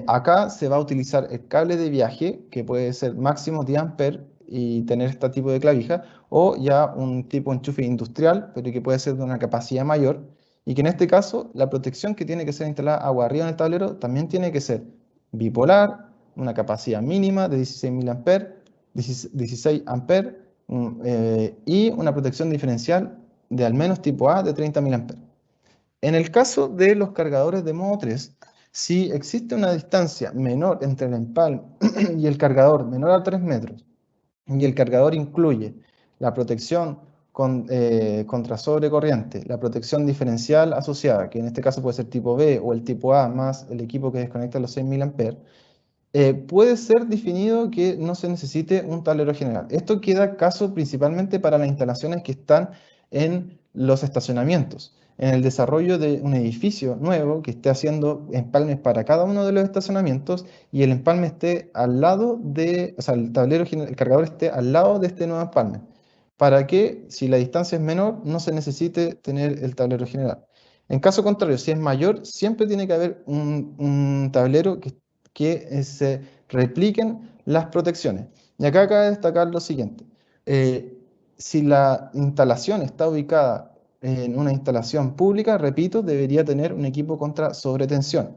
acá se va a utilizar el cable de viaje, que puede ser máximo 10 A y tener este tipo de clavija, o ya un tipo de enchufe industrial, pero que puede ser de una capacidad mayor, y que en este caso la protección que tiene que ser instalada agua arriba en el tablero también tiene que ser bipolar, una capacidad mínima de 16 amperes, y una protección diferencial de al menos tipo A de 30 mA. En el caso de los cargadores de modo 3, si existe una distancia menor entre el empalme y el cargador menor a 3 metros, y el cargador incluye la protección contra sobrecorriente, la protección diferencial asociada, que en este caso puede ser tipo B o el tipo A más el equipo que desconecta los 6 mA, puede ser definido que no se necesite un tablero general. Esto queda caso principalmente para las instalaciones que están en los estacionamientos. En el desarrollo de un edificio nuevo que esté haciendo empalmes para cada uno de los estacionamientos y el empalme esté al lado de, o sea, el tablero, el cargador esté al lado de este nuevo empalme, para que si la distancia es menor no se necesite tener el tablero general. En caso contrario, si es mayor, siempre tiene que haber un tablero que se repliquen las protecciones. Y acá cabe destacar lo siguiente. Eh, si la instalación está ubicada en una instalación pública, repito, debería tener un equipo contra sobretensión.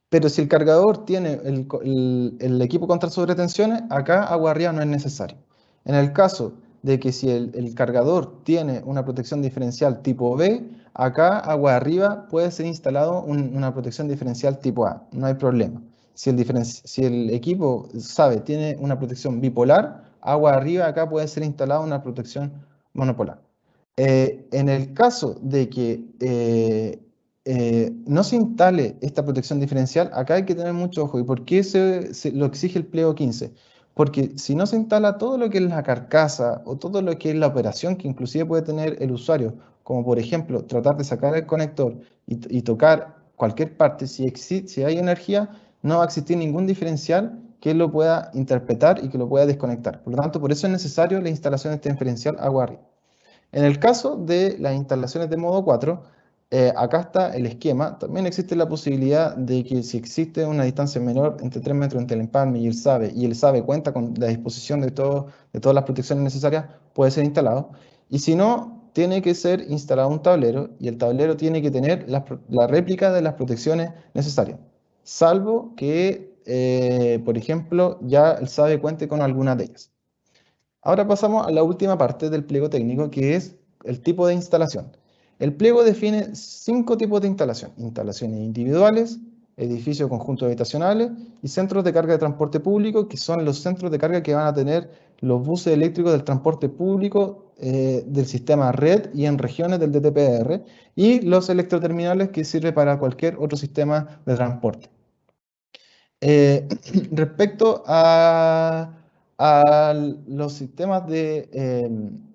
Pero si el cargador tiene el equipo contra sobretensiones, acá agua arriba no es necesario. En el caso de que si el cargador tiene una protección diferencial tipo B, acá agua arriba puede ser instalado una protección diferencial tipo A, no hay problema. Si el equipo, sabe, tiene una protección bipolar, agua arriba acá puede ser instalada una protección monopolar. En el caso de que no se instale esta protección diferencial, acá hay que tener mucho ojo. ¿Y por qué lo exige el pliego 15? Porque si no se instala todo lo que es la carcasa o todo lo que es la operación que inclusive puede tener el usuario, como por ejemplo tratar de sacar el conector y tocar cualquier parte, si hay energía, no va a existir ningún diferencial que lo pueda interpretar y que lo pueda desconectar. Por lo tanto, por eso es necesario la instalación de este diferencial agua arriba. En el caso de las instalaciones de modo 4, acá está el esquema. También existe la posibilidad de que si existe una distancia menor entre 3 metros entre el empalme y el SABE cuenta con la disposición de todas las protecciones necesarias, puede ser instalado. Y si no, tiene que ser instalado un tablero y el tablero tiene que tener la réplica de las protecciones necesarias, salvo que, por ejemplo, ya el SABE cuente con alguna de ellas. Ahora pasamos a la última parte del pliego técnico, que es el tipo de instalación. El pliego define 5 tipos de instalación: instalaciones individuales, edificios conjuntos habitacionales y centros de carga de transporte público, que son los centros de carga que van a tener los buses eléctricos del transporte público del sistema red y en regiones del DTPR, y los electroterminales que sirven para cualquier otro sistema de transporte. Respecto a los sistemas de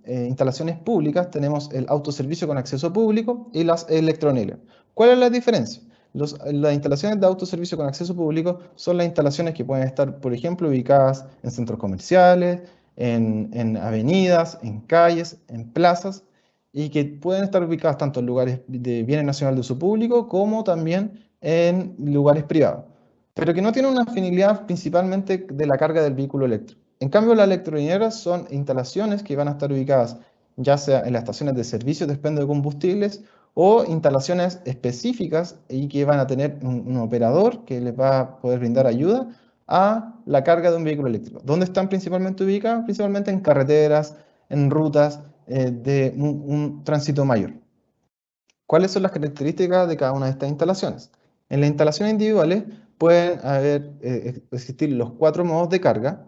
instalaciones públicas, tenemos el autoservicio con acceso público y las electronelas. ¿Cuál es la diferencia? Las instalaciones de autoservicio con acceso público son las instalaciones que pueden estar, por ejemplo, ubicadas en centros comerciales, en avenidas, en calles, en plazas, y que pueden estar ubicadas tanto en lugares de bienes nacional de uso público como también en lugares privados, pero que no tienen una finalidad principalmente de la carga del vehículo eléctrico. En cambio, las electrolineras son instalaciones que van a estar ubicadas ya sea en las estaciones de servicio de expendio de combustibles o instalaciones específicas y que van a tener un operador que les va a poder brindar ayuda a la carga de un vehículo eléctrico. ¿Dónde están principalmente ubicadas? Principalmente en carreteras, en rutas de un tránsito mayor. ¿Cuáles son las características de cada una de estas instalaciones? En las instalaciones individuales pueden existir los 4 modos de carga,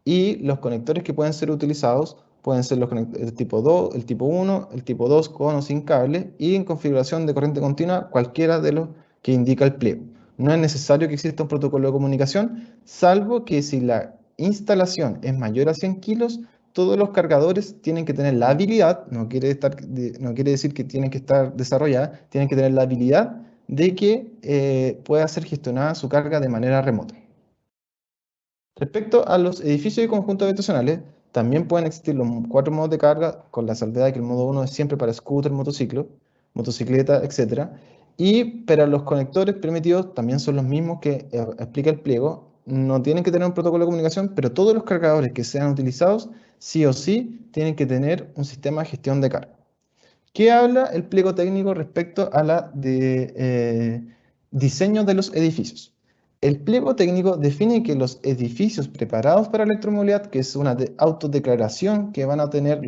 y los conectores que pueden ser utilizados pueden ser el tipo 2, el tipo 1, el tipo 2 con o sin cable, y en configuración de corriente continua cualquiera de los que indica el pliego. No es necesario que exista un protocolo de comunicación, salvo que si la instalación es mayor a 100 kilos, todos los cargadores tienen que tener la habilidad, no quiere decir que tienen que estar desarrolladas, tienen que tener la habilidad de que pueda ser gestionada su carga de manera remota. Respecto a los edificios y conjuntos habitacionales, También pueden existir los 4 modos de carga, con la salvedad de que el modo 1 es siempre para scooter, motociclo, motocicleta, etc. Pero los conectores permitidos también son los mismos que explica el pliego. No tienen que tener un protocolo de comunicación, pero todos los cargadores que sean utilizados, sí o sí, tienen que tener un sistema de gestión de carga. ¿Qué habla el pliego técnico respecto a la diseño de los edificios? El pliego técnico define que los edificios preparados para electromovilidad, que es una autodeclaración que van a tener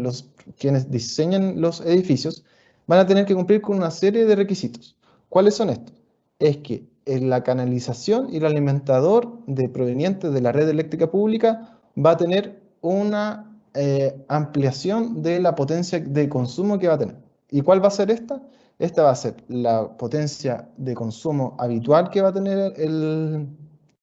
quienes diseñan los edificios, van a tener que cumplir con una serie de requisitos. ¿Cuáles son estos? Es que la canalización y el alimentador proveniente de la red eléctrica pública va a tener una ampliación de la potencia de consumo que va a tener. ¿Y cuál va a ser esta? Esta va a ser la potencia de consumo habitual que va a tener el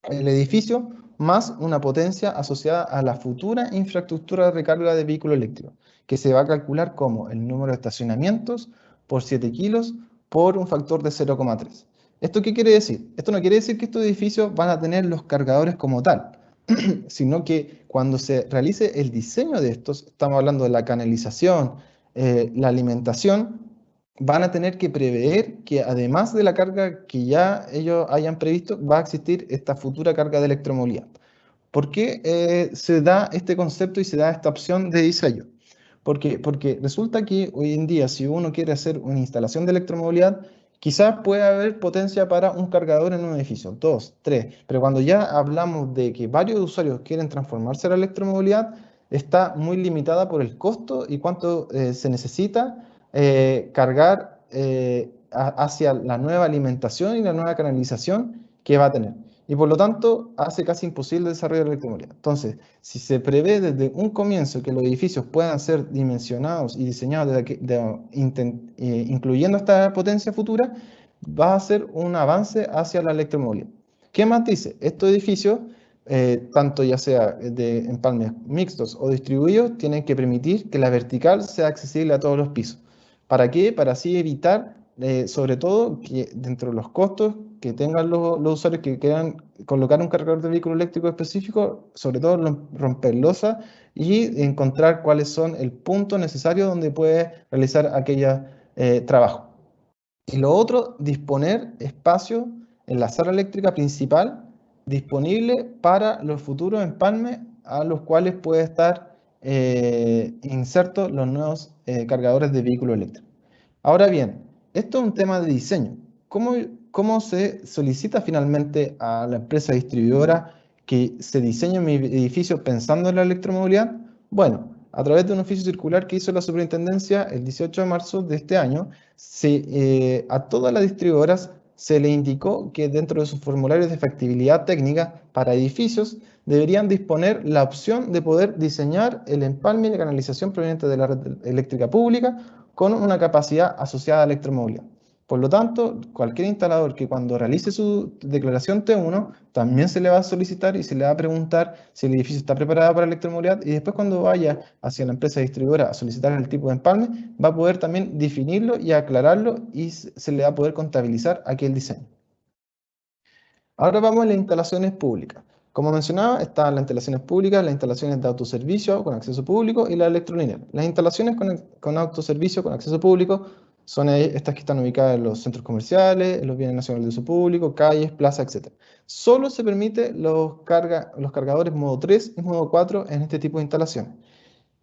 edificio, más una potencia asociada a la futura infraestructura de recarga de vehículos eléctricos, que se va a calcular como el número de estacionamientos por 7 kilos por un factor de 0,3. ¿Esto qué quiere decir? Esto no quiere decir que estos edificios van a tener los cargadores como tal, sino que cuando se realice el diseño de estos, estamos hablando de la canalización, la alimentación, van a tener que prever que además de la carga que ya ellos hayan previsto, va a existir esta futura carga de electromovilidad. ¿Por qué se da este concepto y se da esta opción de diseño? Porque resulta que hoy en día, si uno quiere hacer una instalación de electromovilidad, quizás pueda haber potencia para un cargador en un edificio, 2, 3, pero cuando ya hablamos de que varios usuarios quieren transformarse a la electromovilidad, está muy limitada por el costo y cuánto se necesita cargar hacia la nueva alimentación y la nueva canalización que va a tener. Y por lo tanto, hace casi imposible el desarrollo de la electromovilidad. Entonces, si se prevé desde un comienzo que los edificios puedan ser dimensionados y diseñados incluyendo esta potencia futura, va a ser un avance hacia la electromovilidad. ¿Qué más dice? Estos edificios, tanto ya sea de empalmes mixtos o distribuidos, tienen que permitir que la vertical sea accesible a todos los pisos. ¿Para qué? Para así evitar, sobre todo, que dentro de los costos que tengan los usuarios que quieran colocar un cargador de vehículo eléctrico específico, sobre todo romper losa y encontrar cuáles son el punto necesario donde puede realizar aquellos trabajo. Y lo otro, disponer espacio en la sala eléctrica principal disponible para los futuros empalmes a los cuales puede estar insertos los nuevos cargadores de vehículo eléctrico. Ahora bien, esto es un tema de diseño. ¿Cómo se solicita finalmente a la empresa distribuidora que se diseñe mi edificio pensando en la electromovilidad? Bueno, a través de un oficio circular que hizo la superintendencia el 18 de marzo de este año, a todas las distribuidoras se le indicó que dentro de sus formularios de factibilidad técnica para edificios deberían disponer la opción de poder diseñar el empalme y la canalización proveniente de la red eléctrica pública con una capacidad asociada a electromovilidad. Por lo tanto, cualquier instalador que cuando realice su declaración T1, también se le va a solicitar y se le va a preguntar si el edificio está preparado para electromovilidad, y después cuando vaya hacia la empresa distribuidora a solicitar el tipo de empalme, va a poder también definirlo y aclararlo y se le va a poder contabilizar aquel diseño. Ahora vamos a las instalaciones públicas. Como mencionaba, están las instalaciones públicas, las instalaciones de autoservicio con acceso público y la electrolineal. Las instalaciones con autoservicio con acceso público son estas que están ubicadas en los centros comerciales, en los bienes nacionales de uso público, calles, plazas, etc. Solo se permite los cargadores modo 3 y modo 4 en este tipo de instalaciones.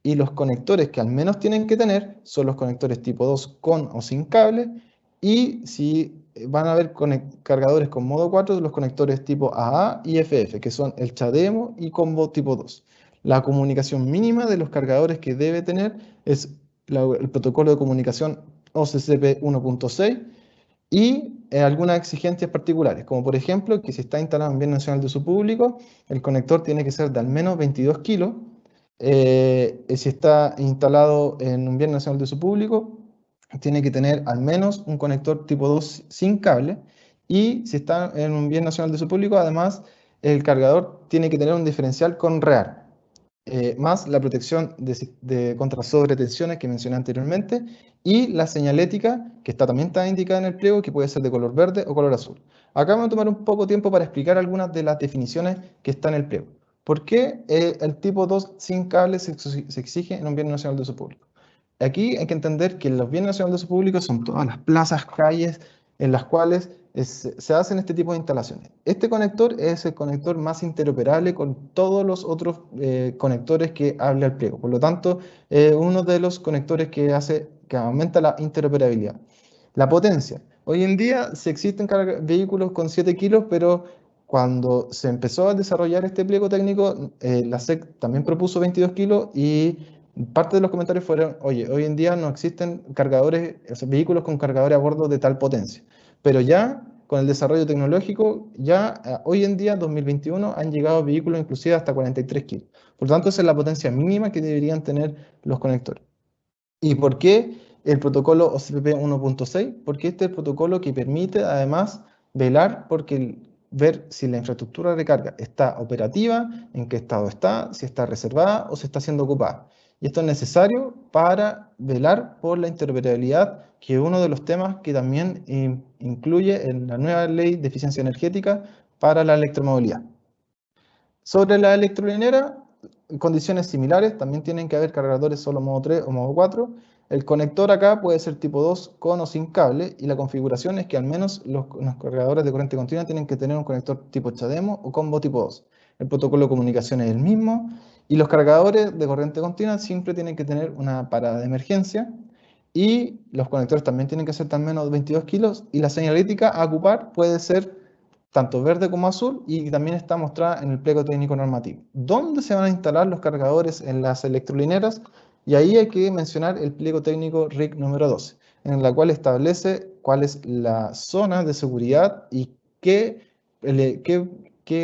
Y los conectores que al menos tienen que tener son los conectores tipo 2 con o sin cable, y si van a haber cargadores con modo 4, los conectores tipo AA y FF, que son el CHAdeMO y combo tipo 2. La comunicación mínima de los cargadores que debe tener es el protocolo de comunicación OCCP 1.6 y algunas exigencias particulares, como por ejemplo que si está instalado en bien nacional de uso público, el conector tiene que ser de al menos 22 kilos. Si está instalado en un bien nacional de uso público, tiene que tener al menos un conector tipo 2 sin cable, y si está en un bien nacional de uso público, además, el cargador tiene que tener un diferencial con REAR, más la protección contra sobretensiones que mencioné anteriormente, y la señalética, que también está indicada en el pliego, que puede ser de color verde o color azul. Acá vamos a tomar un poco de tiempo para explicar algunas de las definiciones que están en el pliego. ¿Por qué el tipo 2 sin cable se exige en un bien nacional de uso público? Aquí hay que entender que los bienes nacionales de uso público son todas las plazas, calles en las cuales se hacen este tipo de instalaciones. Este conector es el conector más interoperable con todos los otros conectores que hable al pliego. Por lo tanto, uno de los conectores que aumenta la interoperabilidad. La potencia. Hoy en día se existen vehículos con 7 kilos, pero cuando se empezó a desarrollar este pliego técnico, la SEC también propuso 22 kilos y parte de los comentarios fueron, oye, hoy en día no existen cargadores, o sea, vehículos con cargadores a bordo de tal potencia, pero ya con el desarrollo tecnológico, ya hoy en día, 2021, han llegado vehículos inclusive hasta 43 kilos. Por lo tanto, esa es la potencia mínima que deberían tener los conectores. ¿Y por qué el protocolo OCPP 1.6? Porque este es el protocolo que permite además velar ver si la infraestructura de carga está operativa, en qué estado está, si está reservada o si está siendo ocupada. Y esto es necesario para velar por la interoperabilidad, que es uno de los temas que también incluye en la nueva ley de eficiencia energética para la electromovilidad. Sobre la electrolinera, condiciones similares, también tienen que haber cargadores solo modo 3 o modo 4. El conector acá puede ser tipo 2 con o sin cable y la configuración es que al menos los cargadores de corriente continua tienen que tener un conector tipo CHAdeMO o combo tipo 2. El protocolo de comunicación es el mismo y los cargadores de corriente continua siempre tienen que tener una parada de emergencia y los conectores también tienen que ser al menos 22 kilos y la señalética a ocupar puede ser tanto verde como azul, y también está mostrada en el pliego técnico normativo. ¿Dónde se van a instalar los cargadores en las electrolineras? Y ahí hay que mencionar el pliego técnico RIC número 12, en la cual establece cuál es la zona de seguridad y qué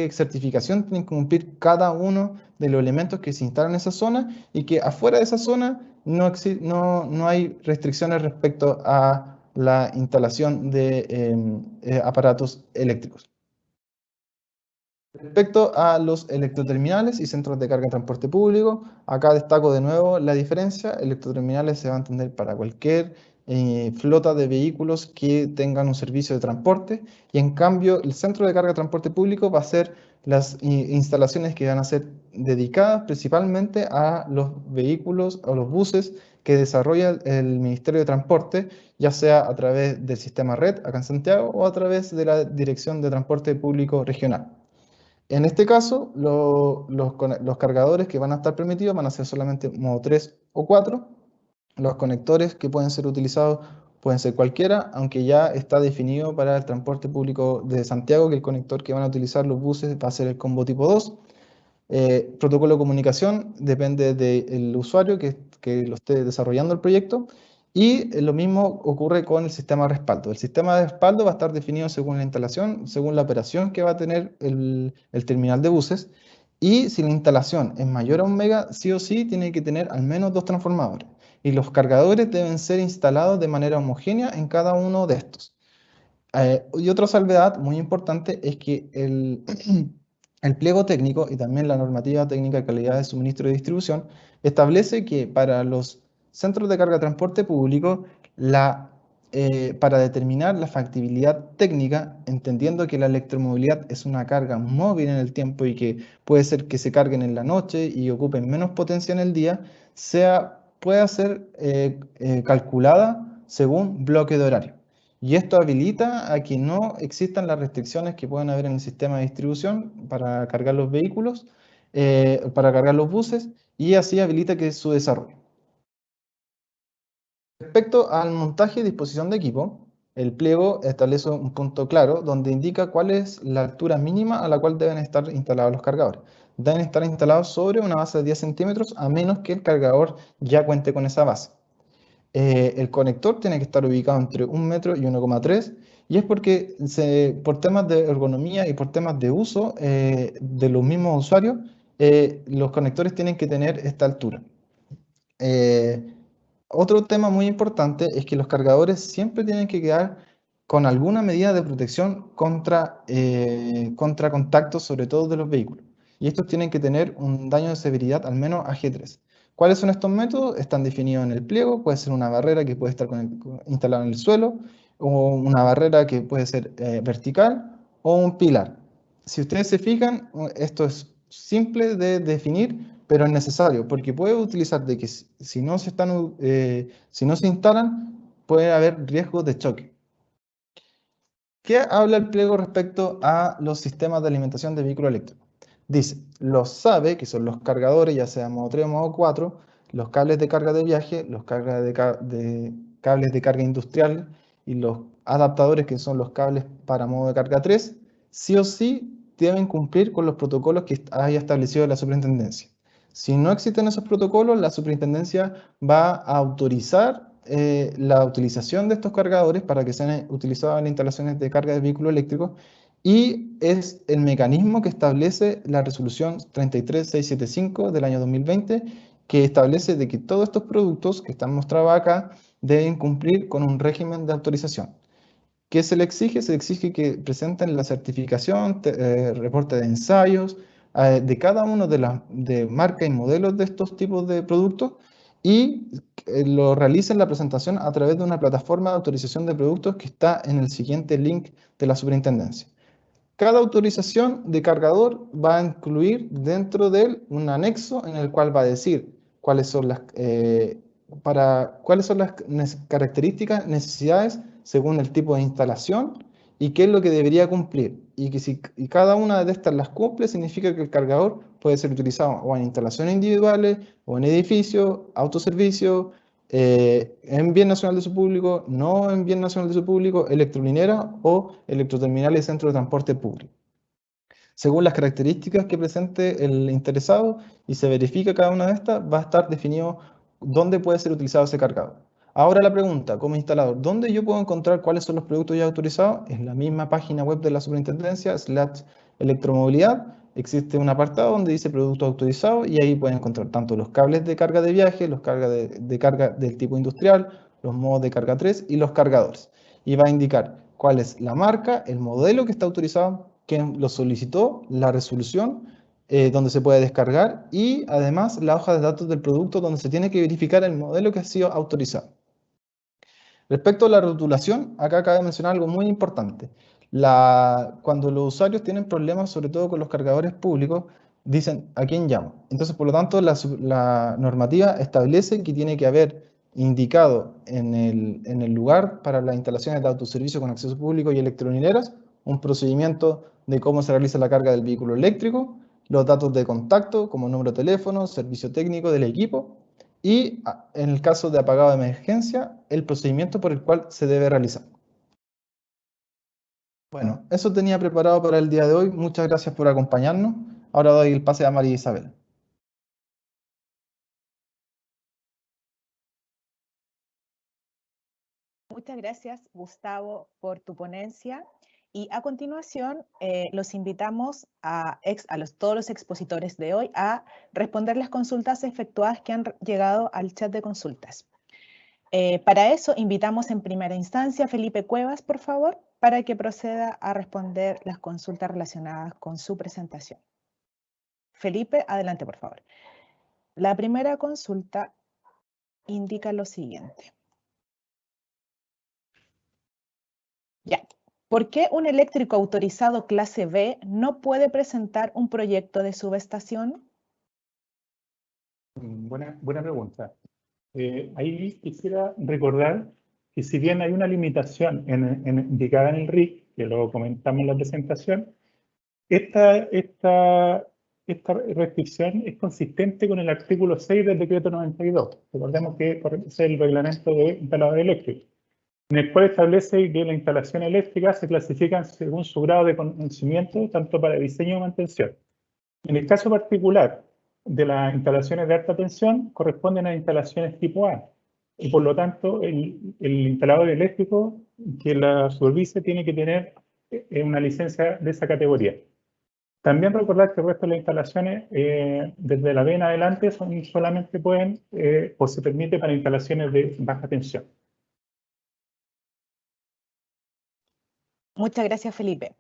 certificación tienen que cumplir cada uno de los elementos que se instalan en esa zona, y que afuera de esa zona no hay restricciones respecto a la instalación de aparatos eléctricos. Respecto a los electroterminales y centros de carga en transporte público, acá destaco de nuevo la diferencia. Electroterminales se va a entender para cualquier flota de vehículos que tengan un servicio de transporte, y en cambio el centro de carga de transporte público va a ser las instalaciones que van a ser dedicadas principalmente a los vehículos o los buses que desarrolla el Ministerio de Transporte, ya sea a través del sistema RED acá en Santiago o a través de la Dirección de Transporte Público Regional. En este caso, los cargadores que van a estar permitidos van a ser solamente modo 3 o 4. Los conectores que pueden ser utilizados pueden ser cualquiera, aunque ya está definido para el transporte público de Santiago que el conector que van a utilizar los buses va a ser el combo tipo 2. Protocolo de comunicación depende del usuario que lo esté desarrollando el proyecto. Y lo mismo ocurre con el sistema de respaldo. El sistema de respaldo va a estar definido según la instalación, según la operación que va a tener el terminal de buses. Y si la instalación es mayor a 1 mega, sí o sí tiene que tener al menos 2 transformadores. Y los cargadores deben ser instalados de manera homogénea en cada uno de estos. Y otra salvedad muy importante es que el pliego técnico y también la normativa técnica de calidad de suministro y distribución establece que para los centros de carga de transporte público, para determinar la factibilidad técnica, entendiendo que la electromovilidad es una carga móvil en el tiempo y que puede ser que se carguen en la noche y ocupen menos potencia en el día, pueda ser calculada según bloque de horario. Y esto habilita a que no existan las restricciones que pueden haber en el sistema de distribución para cargar los vehículos, para cargar los buses, y así habilita que su desarrollo. Respecto al montaje y disposición de equipo, el pliego establece un punto claro donde indica cuál es la altura mínima a la cual deben estar instalados los cargadores. Deben estar instalados sobre una base de 10 centímetros a menos que el cargador ya cuente con esa base. El conector tiene que estar ubicado entre 1 metro y 1,3, y es porque por temas de ergonomía y por temas de uso de los mismos usuarios, los conectores tienen que tener esta altura. Otro tema muy importante es que los cargadores siempre tienen que quedar con alguna medida de protección contra contactos, sobre todo de los vehículos. Y estos tienen que tener un daño de severidad al menos AG3. ¿Cuáles son estos métodos? Están definidos en el pliego. Puede ser una barrera que puede estar instalada en el suelo, o una barrera que puede ser vertical, o un pilar. Si ustedes se fijan, esto es simple de definir, pero es necesario, porque puede utilizar de que si no se instalan, puede haber riesgos de choque. ¿Qué habla el pliego respecto a los sistemas de alimentación de vehículo eléctrico? Dice, los SABE, que son los cargadores, ya sea modo 3 o modo 4, los cables de carga de viaje, los cables de carga industrial y los adaptadores, que son los cables para modo de carga 3, sí o sí deben cumplir con los protocolos que haya establecido la superintendencia. Si no existen esos protocolos, la superintendencia va a autorizar la utilización de estos cargadores para que sean utilizados en instalaciones de carga de vehículos eléctricos, y es el mecanismo que establece la resolución 33675 del año 2020, que establece de que todos estos productos que están mostrados acá deben cumplir con un régimen de autorización. ¿Qué se le exige? Se le exige que presenten la certificación, reporte de ensayos de cada uno de marca y modelos de estos tipos de productos, y lo realicen la presentación a través de una plataforma de autorización de productos que está en el siguiente link de la superintendencia. Cada autorización de cargador va a incluir dentro de él un anexo en el cual va a decir cuáles son las características, necesidades según el tipo de instalación y qué es lo que debería cumplir. Y que si cada una de estas las cumple, significa que el cargador puede ser utilizado o en instalaciones individuales, o en edificios, autoservicios, en bien nacional de su público, no en bien nacional de su público, electrolinera o electroterminales de centro de transporte público, según las características que presente el interesado, y se verifica cada una de estas, va a estar definido dónde puede ser utilizado ese cargador. Ahora la pregunta, como instalador, ¿dónde yo puedo encontrar cuáles son los productos ya autorizados? En la misma página web de la superintendencia, /electromovilidad, existe un apartado donde dice productos autorizados, y ahí pueden encontrar tanto los cables de carga de viaje, los carga de carga del tipo industrial, los modos de carga 3 y los cargadores. Y va a indicar cuál es la marca, el modelo que está autorizado, quién lo solicitó, la resolución donde se puede descargar, y además la hoja de datos del producto donde se tiene que verificar el modelo que ha sido autorizado. Respecto a la rotulación, acá cabe mencionar algo muy importante. Cuando los usuarios tienen problemas, sobre todo con los cargadores públicos, dicen ¿a quién llamo? Entonces, por lo tanto, la normativa establece que tiene que haber indicado en el lugar para las instalaciones de autoservicio con acceso público y electrolineras un procedimiento de cómo se realiza la carga del vehículo eléctrico, los datos de contacto como número de teléfono, servicio técnico del equipo, y en el caso de apagado de emergencia, el procedimiento por el cual se debe realizar. Bueno, eso tenía preparado para el día de hoy. Muchas gracias por acompañarnos. Ahora doy el pase a María Isabel. Muchas gracias, Gustavo, por tu ponencia. Y a continuación, los invitamos todos los expositores de hoy a responder las consultas efectuadas que han llegado al chat de consultas. Para eso, invitamos en primera instancia a Felipe Cuevas, por favor, para que proceda a responder las consultas relacionadas con su presentación. Felipe, adelante, por favor. La primera consulta indica lo siguiente. Ya. ¿Por qué un eléctrico autorizado clase B no puede presentar un proyecto de subestación? Buena pregunta. Ahí quisiera recordar que si bien hay una limitación indicada en el RIC, que lo comentamos en la presentación, esta restricción es consistente con el artículo 6 del decreto 92. Recordemos que es el reglamento de instalador eléctrico, en el cual establece que la instalación eléctrica se clasifican según su grado de conocimiento, tanto para diseño y mantención. En el caso particular de las instalaciones de alta tensión, corresponden a instalaciones tipo A, y por lo tanto el instalador eléctrico que la supervise tiene que tener una licencia de esa categoría. También recordar que el resto de las instalaciones, desde la B en adelante, solamente pueden o se permite para instalaciones de baja tensión. Muchas gracias, Felipe.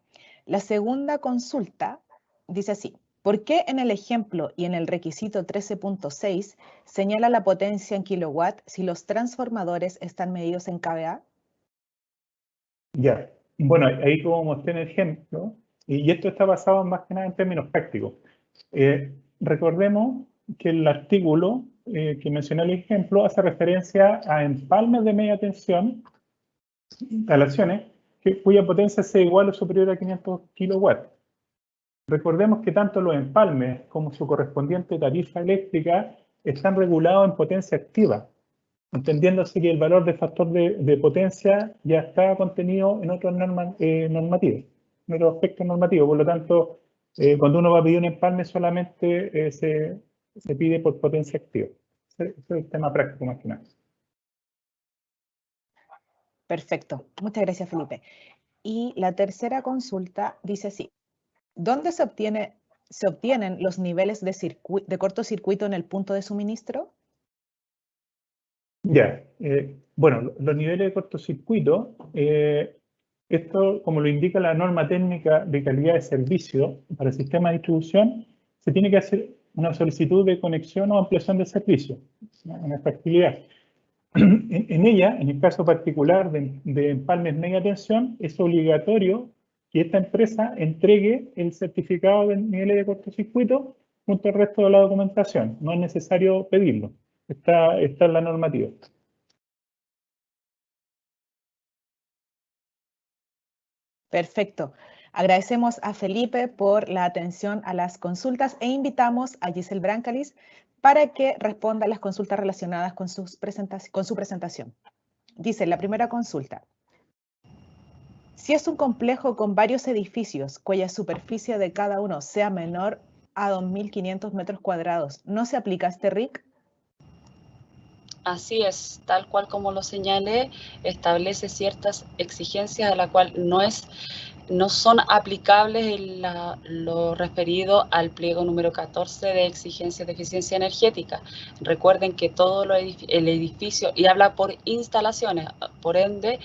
La segunda consulta dice así. ¿Por qué en el ejemplo y en el requisito 13.6 señala la potencia en kilowatt si los transformadores están medidos en kVA? Ya, bueno, ahí como mostré en el ejemplo, y esto está basado más que nada en términos prácticos. Recordemos que el artículo que mencioné el ejemplo hace referencia a empalmes de media tensión, instalaciones, cuya potencia sea igual o superior a 500 kilowatts. Recordemos que tanto los empalmes como su correspondiente tarifa eléctrica están regulados en potencia activa, entendiéndose que el valor de factor de potencia ya está contenido en otros normativos, en otros aspectos normativos. Por lo tanto, cuando uno va a pedir un empalme solamente se pide por potencia activa. Ese es el tema práctico más que nada. Perfecto. Muchas gracias, Felipe. Y la tercera consulta dice así. ¿Dónde se obtienen los niveles de cortocircuito en el punto de suministro? Ya, bueno, los niveles de cortocircuito, esto, como lo indica la norma técnica de calidad de servicio para el sistema de distribución, se tiene que hacer una solicitud de conexión o ampliación de servicio, una facilidad. En ella, en el caso particular de empalmes media tensión, es obligatorio que esta empresa entregue el certificado de niveles de cortocircuito junto al resto de la documentación. No es necesario pedirlo. Está en la normativa. Perfecto. Agradecemos a Felipe por la atención a las consultas e invitamos a Giselle Brancalis para que responda a las consultas relacionadas con su presentación. Dice la primera consulta. Si es un complejo con varios edificios cuya superficie de cada uno sea menor a 2.500 metros cuadrados, ¿no se aplica este RIC? Así es, tal cual como lo señalé, establece ciertas exigencias a las cuales no son aplicables lo referido al pliego número 14 de exigencias de eficiencia energética. Recuerden que todo el edificio, y habla por instalaciones, por ende,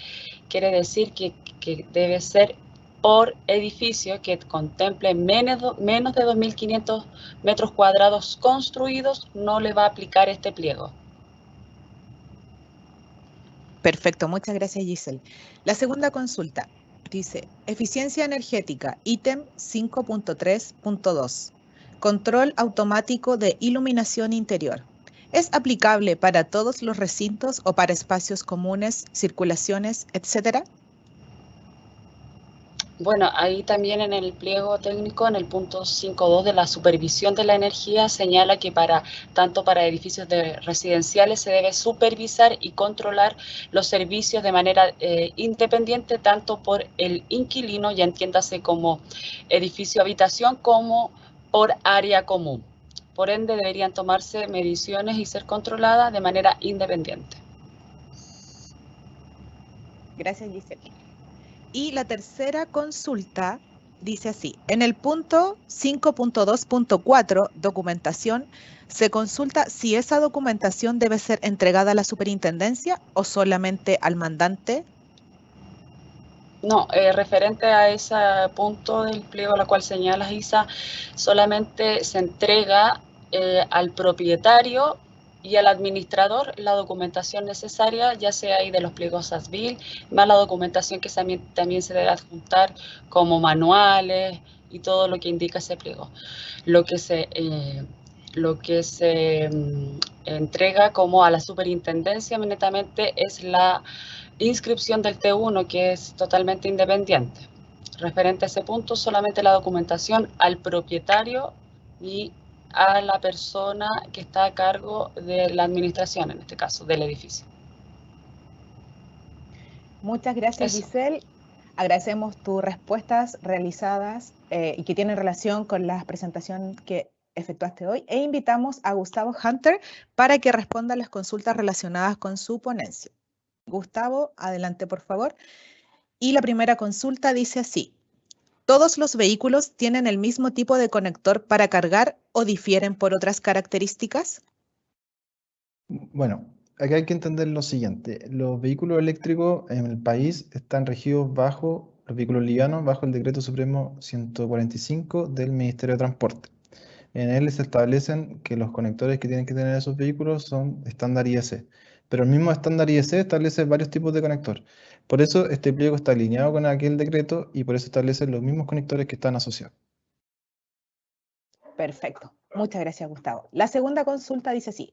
quiere decir que debe ser por edificio que contemple menos de 2.500 metros cuadrados construidos, no le va a aplicar este pliego. Perfecto, muchas gracias, Giselle. La segunda consulta dice, eficiencia energética, ítem 5.3.2, control automático de iluminación interior. ¿Es aplicable para todos los recintos o para espacios comunes, circulaciones, etcétera? Bueno, ahí también en el pliego técnico, en el punto 5.2 de la supervisión de la energía, señala que tanto para edificios residenciales se debe supervisar y controlar los servicios de manera independiente, tanto por el inquilino, ya entiéndase como edificio habitación, como por área común. Por ende, deberían tomarse mediciones y ser controladas de manera independiente. Gracias, Giselle. Y la tercera consulta dice así, en el punto 5.2.4, documentación, se consulta si esa documentación debe ser entregada a la superintendencia o solamente al mandante. No, referente a ese punto del pliego a la cual señala Isa, solamente se entrega al propietario y al administrador la documentación necesaria, ya sea ahí de los pliegos ASBIL, más la documentación que también se debe adjuntar como manuales y todo lo que indica ese pliego. Lo que se entrega como a la superintendencia netamente es la inscripción del T1, que es totalmente independiente. Referente a ese punto, solamente la documentación al propietario y a la persona que está a cargo de la administración, en este caso, del edificio. Muchas gracias, Giselle. Agradecemos tus respuestas realizadas y que tienen relación con la presentación que efectuaste hoy e invitamos a Gustavo Hunter para que responda a las consultas relacionadas con su ponencia. Gustavo, adelante, por favor. Y la primera consulta dice así. ¿Todos los vehículos tienen el mismo tipo de conector para cargar o difieren por otras características? Bueno, acá hay que entender lo siguiente. Los vehículos eléctricos en el país están regidos bajo, los vehículos livianos, bajo el Decreto Supremo 145 del Ministerio de Transporte. En él se establecen que los conectores que tienen que tener esos vehículos son estándar IEC. Pero el mismo estándar IEC establece varios tipos de conector. Por eso este pliego está alineado con aquel decreto y por eso establece los mismos conectores que están asociados. Perfecto. Muchas gracias, Gustavo. La segunda consulta dice así.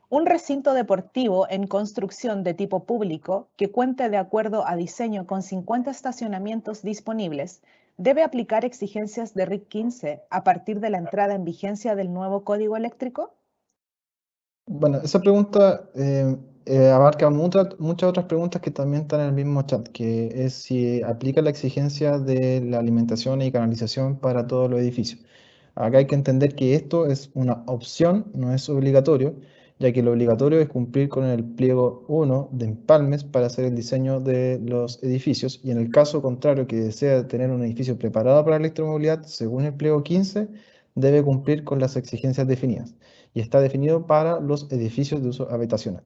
Un recinto deportivo en construcción de tipo público que cuente de acuerdo a diseño con 50 estacionamientos disponibles debe aplicar exigencias de RIC 15 a partir de la entrada en vigencia del nuevo código eléctrico. Bueno, esa pregunta abarca muchas otras preguntas que también están en el mismo chat, que es si aplica la exigencia de la alimentación y canalización para todos los edificios. Acá hay que entender que esto es una opción, no es obligatorio, ya que lo obligatorio es cumplir con el pliego 1 de empalmes para hacer el diseño de los edificios, y en el caso contrario que desea tener un edificio preparado para la electromovilidad, según el pliego 15, debe cumplir con las exigencias definidas, y está definido para los edificios de uso habitacional.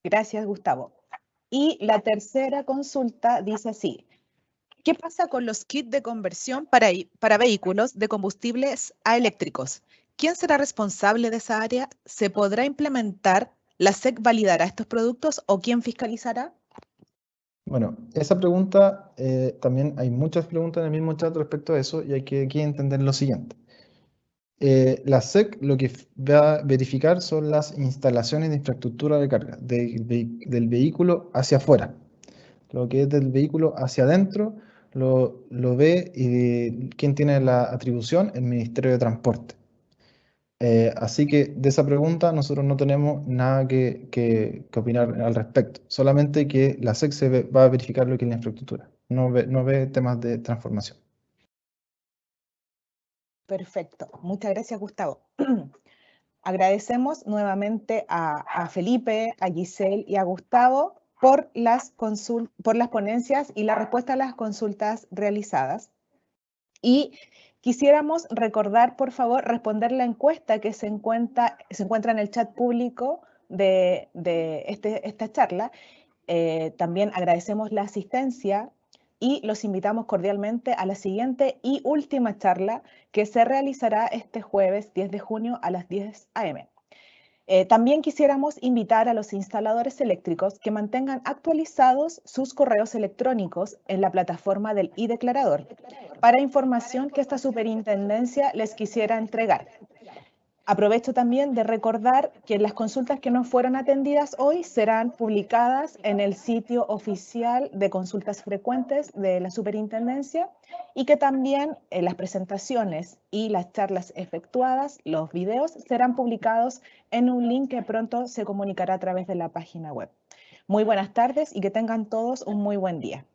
Gracias, Gustavo. Y la tercera consulta dice así. ¿Qué pasa con los kits de conversión para vehículos de combustibles a eléctricos? ¿Quién será responsable de esa área? ¿Se podrá implementar? ¿La SEC validará estos productos o quién fiscalizará? Bueno, esa pregunta, también hay muchas preguntas en el mismo chat respecto a eso, y hay que aquí entender lo siguiente. La SEC lo que va a verificar son las instalaciones de infraestructura de carga del vehículo hacia afuera. Lo que es del vehículo hacia adentro lo ve, y quien tiene la atribución, el Ministerio de Transporte. Así que de esa pregunta nosotros no tenemos nada que opinar al respecto, solamente que la SEC va a verificar lo que es la infraestructura, no ve temas de transformación. Perfecto. Muchas gracias, Gustavo. Agradecemos nuevamente a Felipe, a Giselle y a Gustavo por las ponencias y la respuesta a las consultas realizadas. Y quisiéramos recordar, por favor, responder la encuesta que se encuentra en el chat público de esta charla. También agradecemos la asistencia y los invitamos cordialmente a la siguiente y última charla que se realizará este jueves 10 de junio a las 10 a.m. También quisiéramos invitar a los instaladores eléctricos que mantengan actualizados sus correos electrónicos en la plataforma del e-declarador para información que esta superintendencia les quisiera entregar. Aprovecho también de recordar que las consultas que no fueron atendidas hoy serán publicadas en el sitio oficial de consultas frecuentes de la superintendencia, y que también las presentaciones y las charlas efectuadas, los videos, serán publicados en un link que pronto se comunicará a través de la página web. Muy buenas tardes y que tengan todos un muy buen día.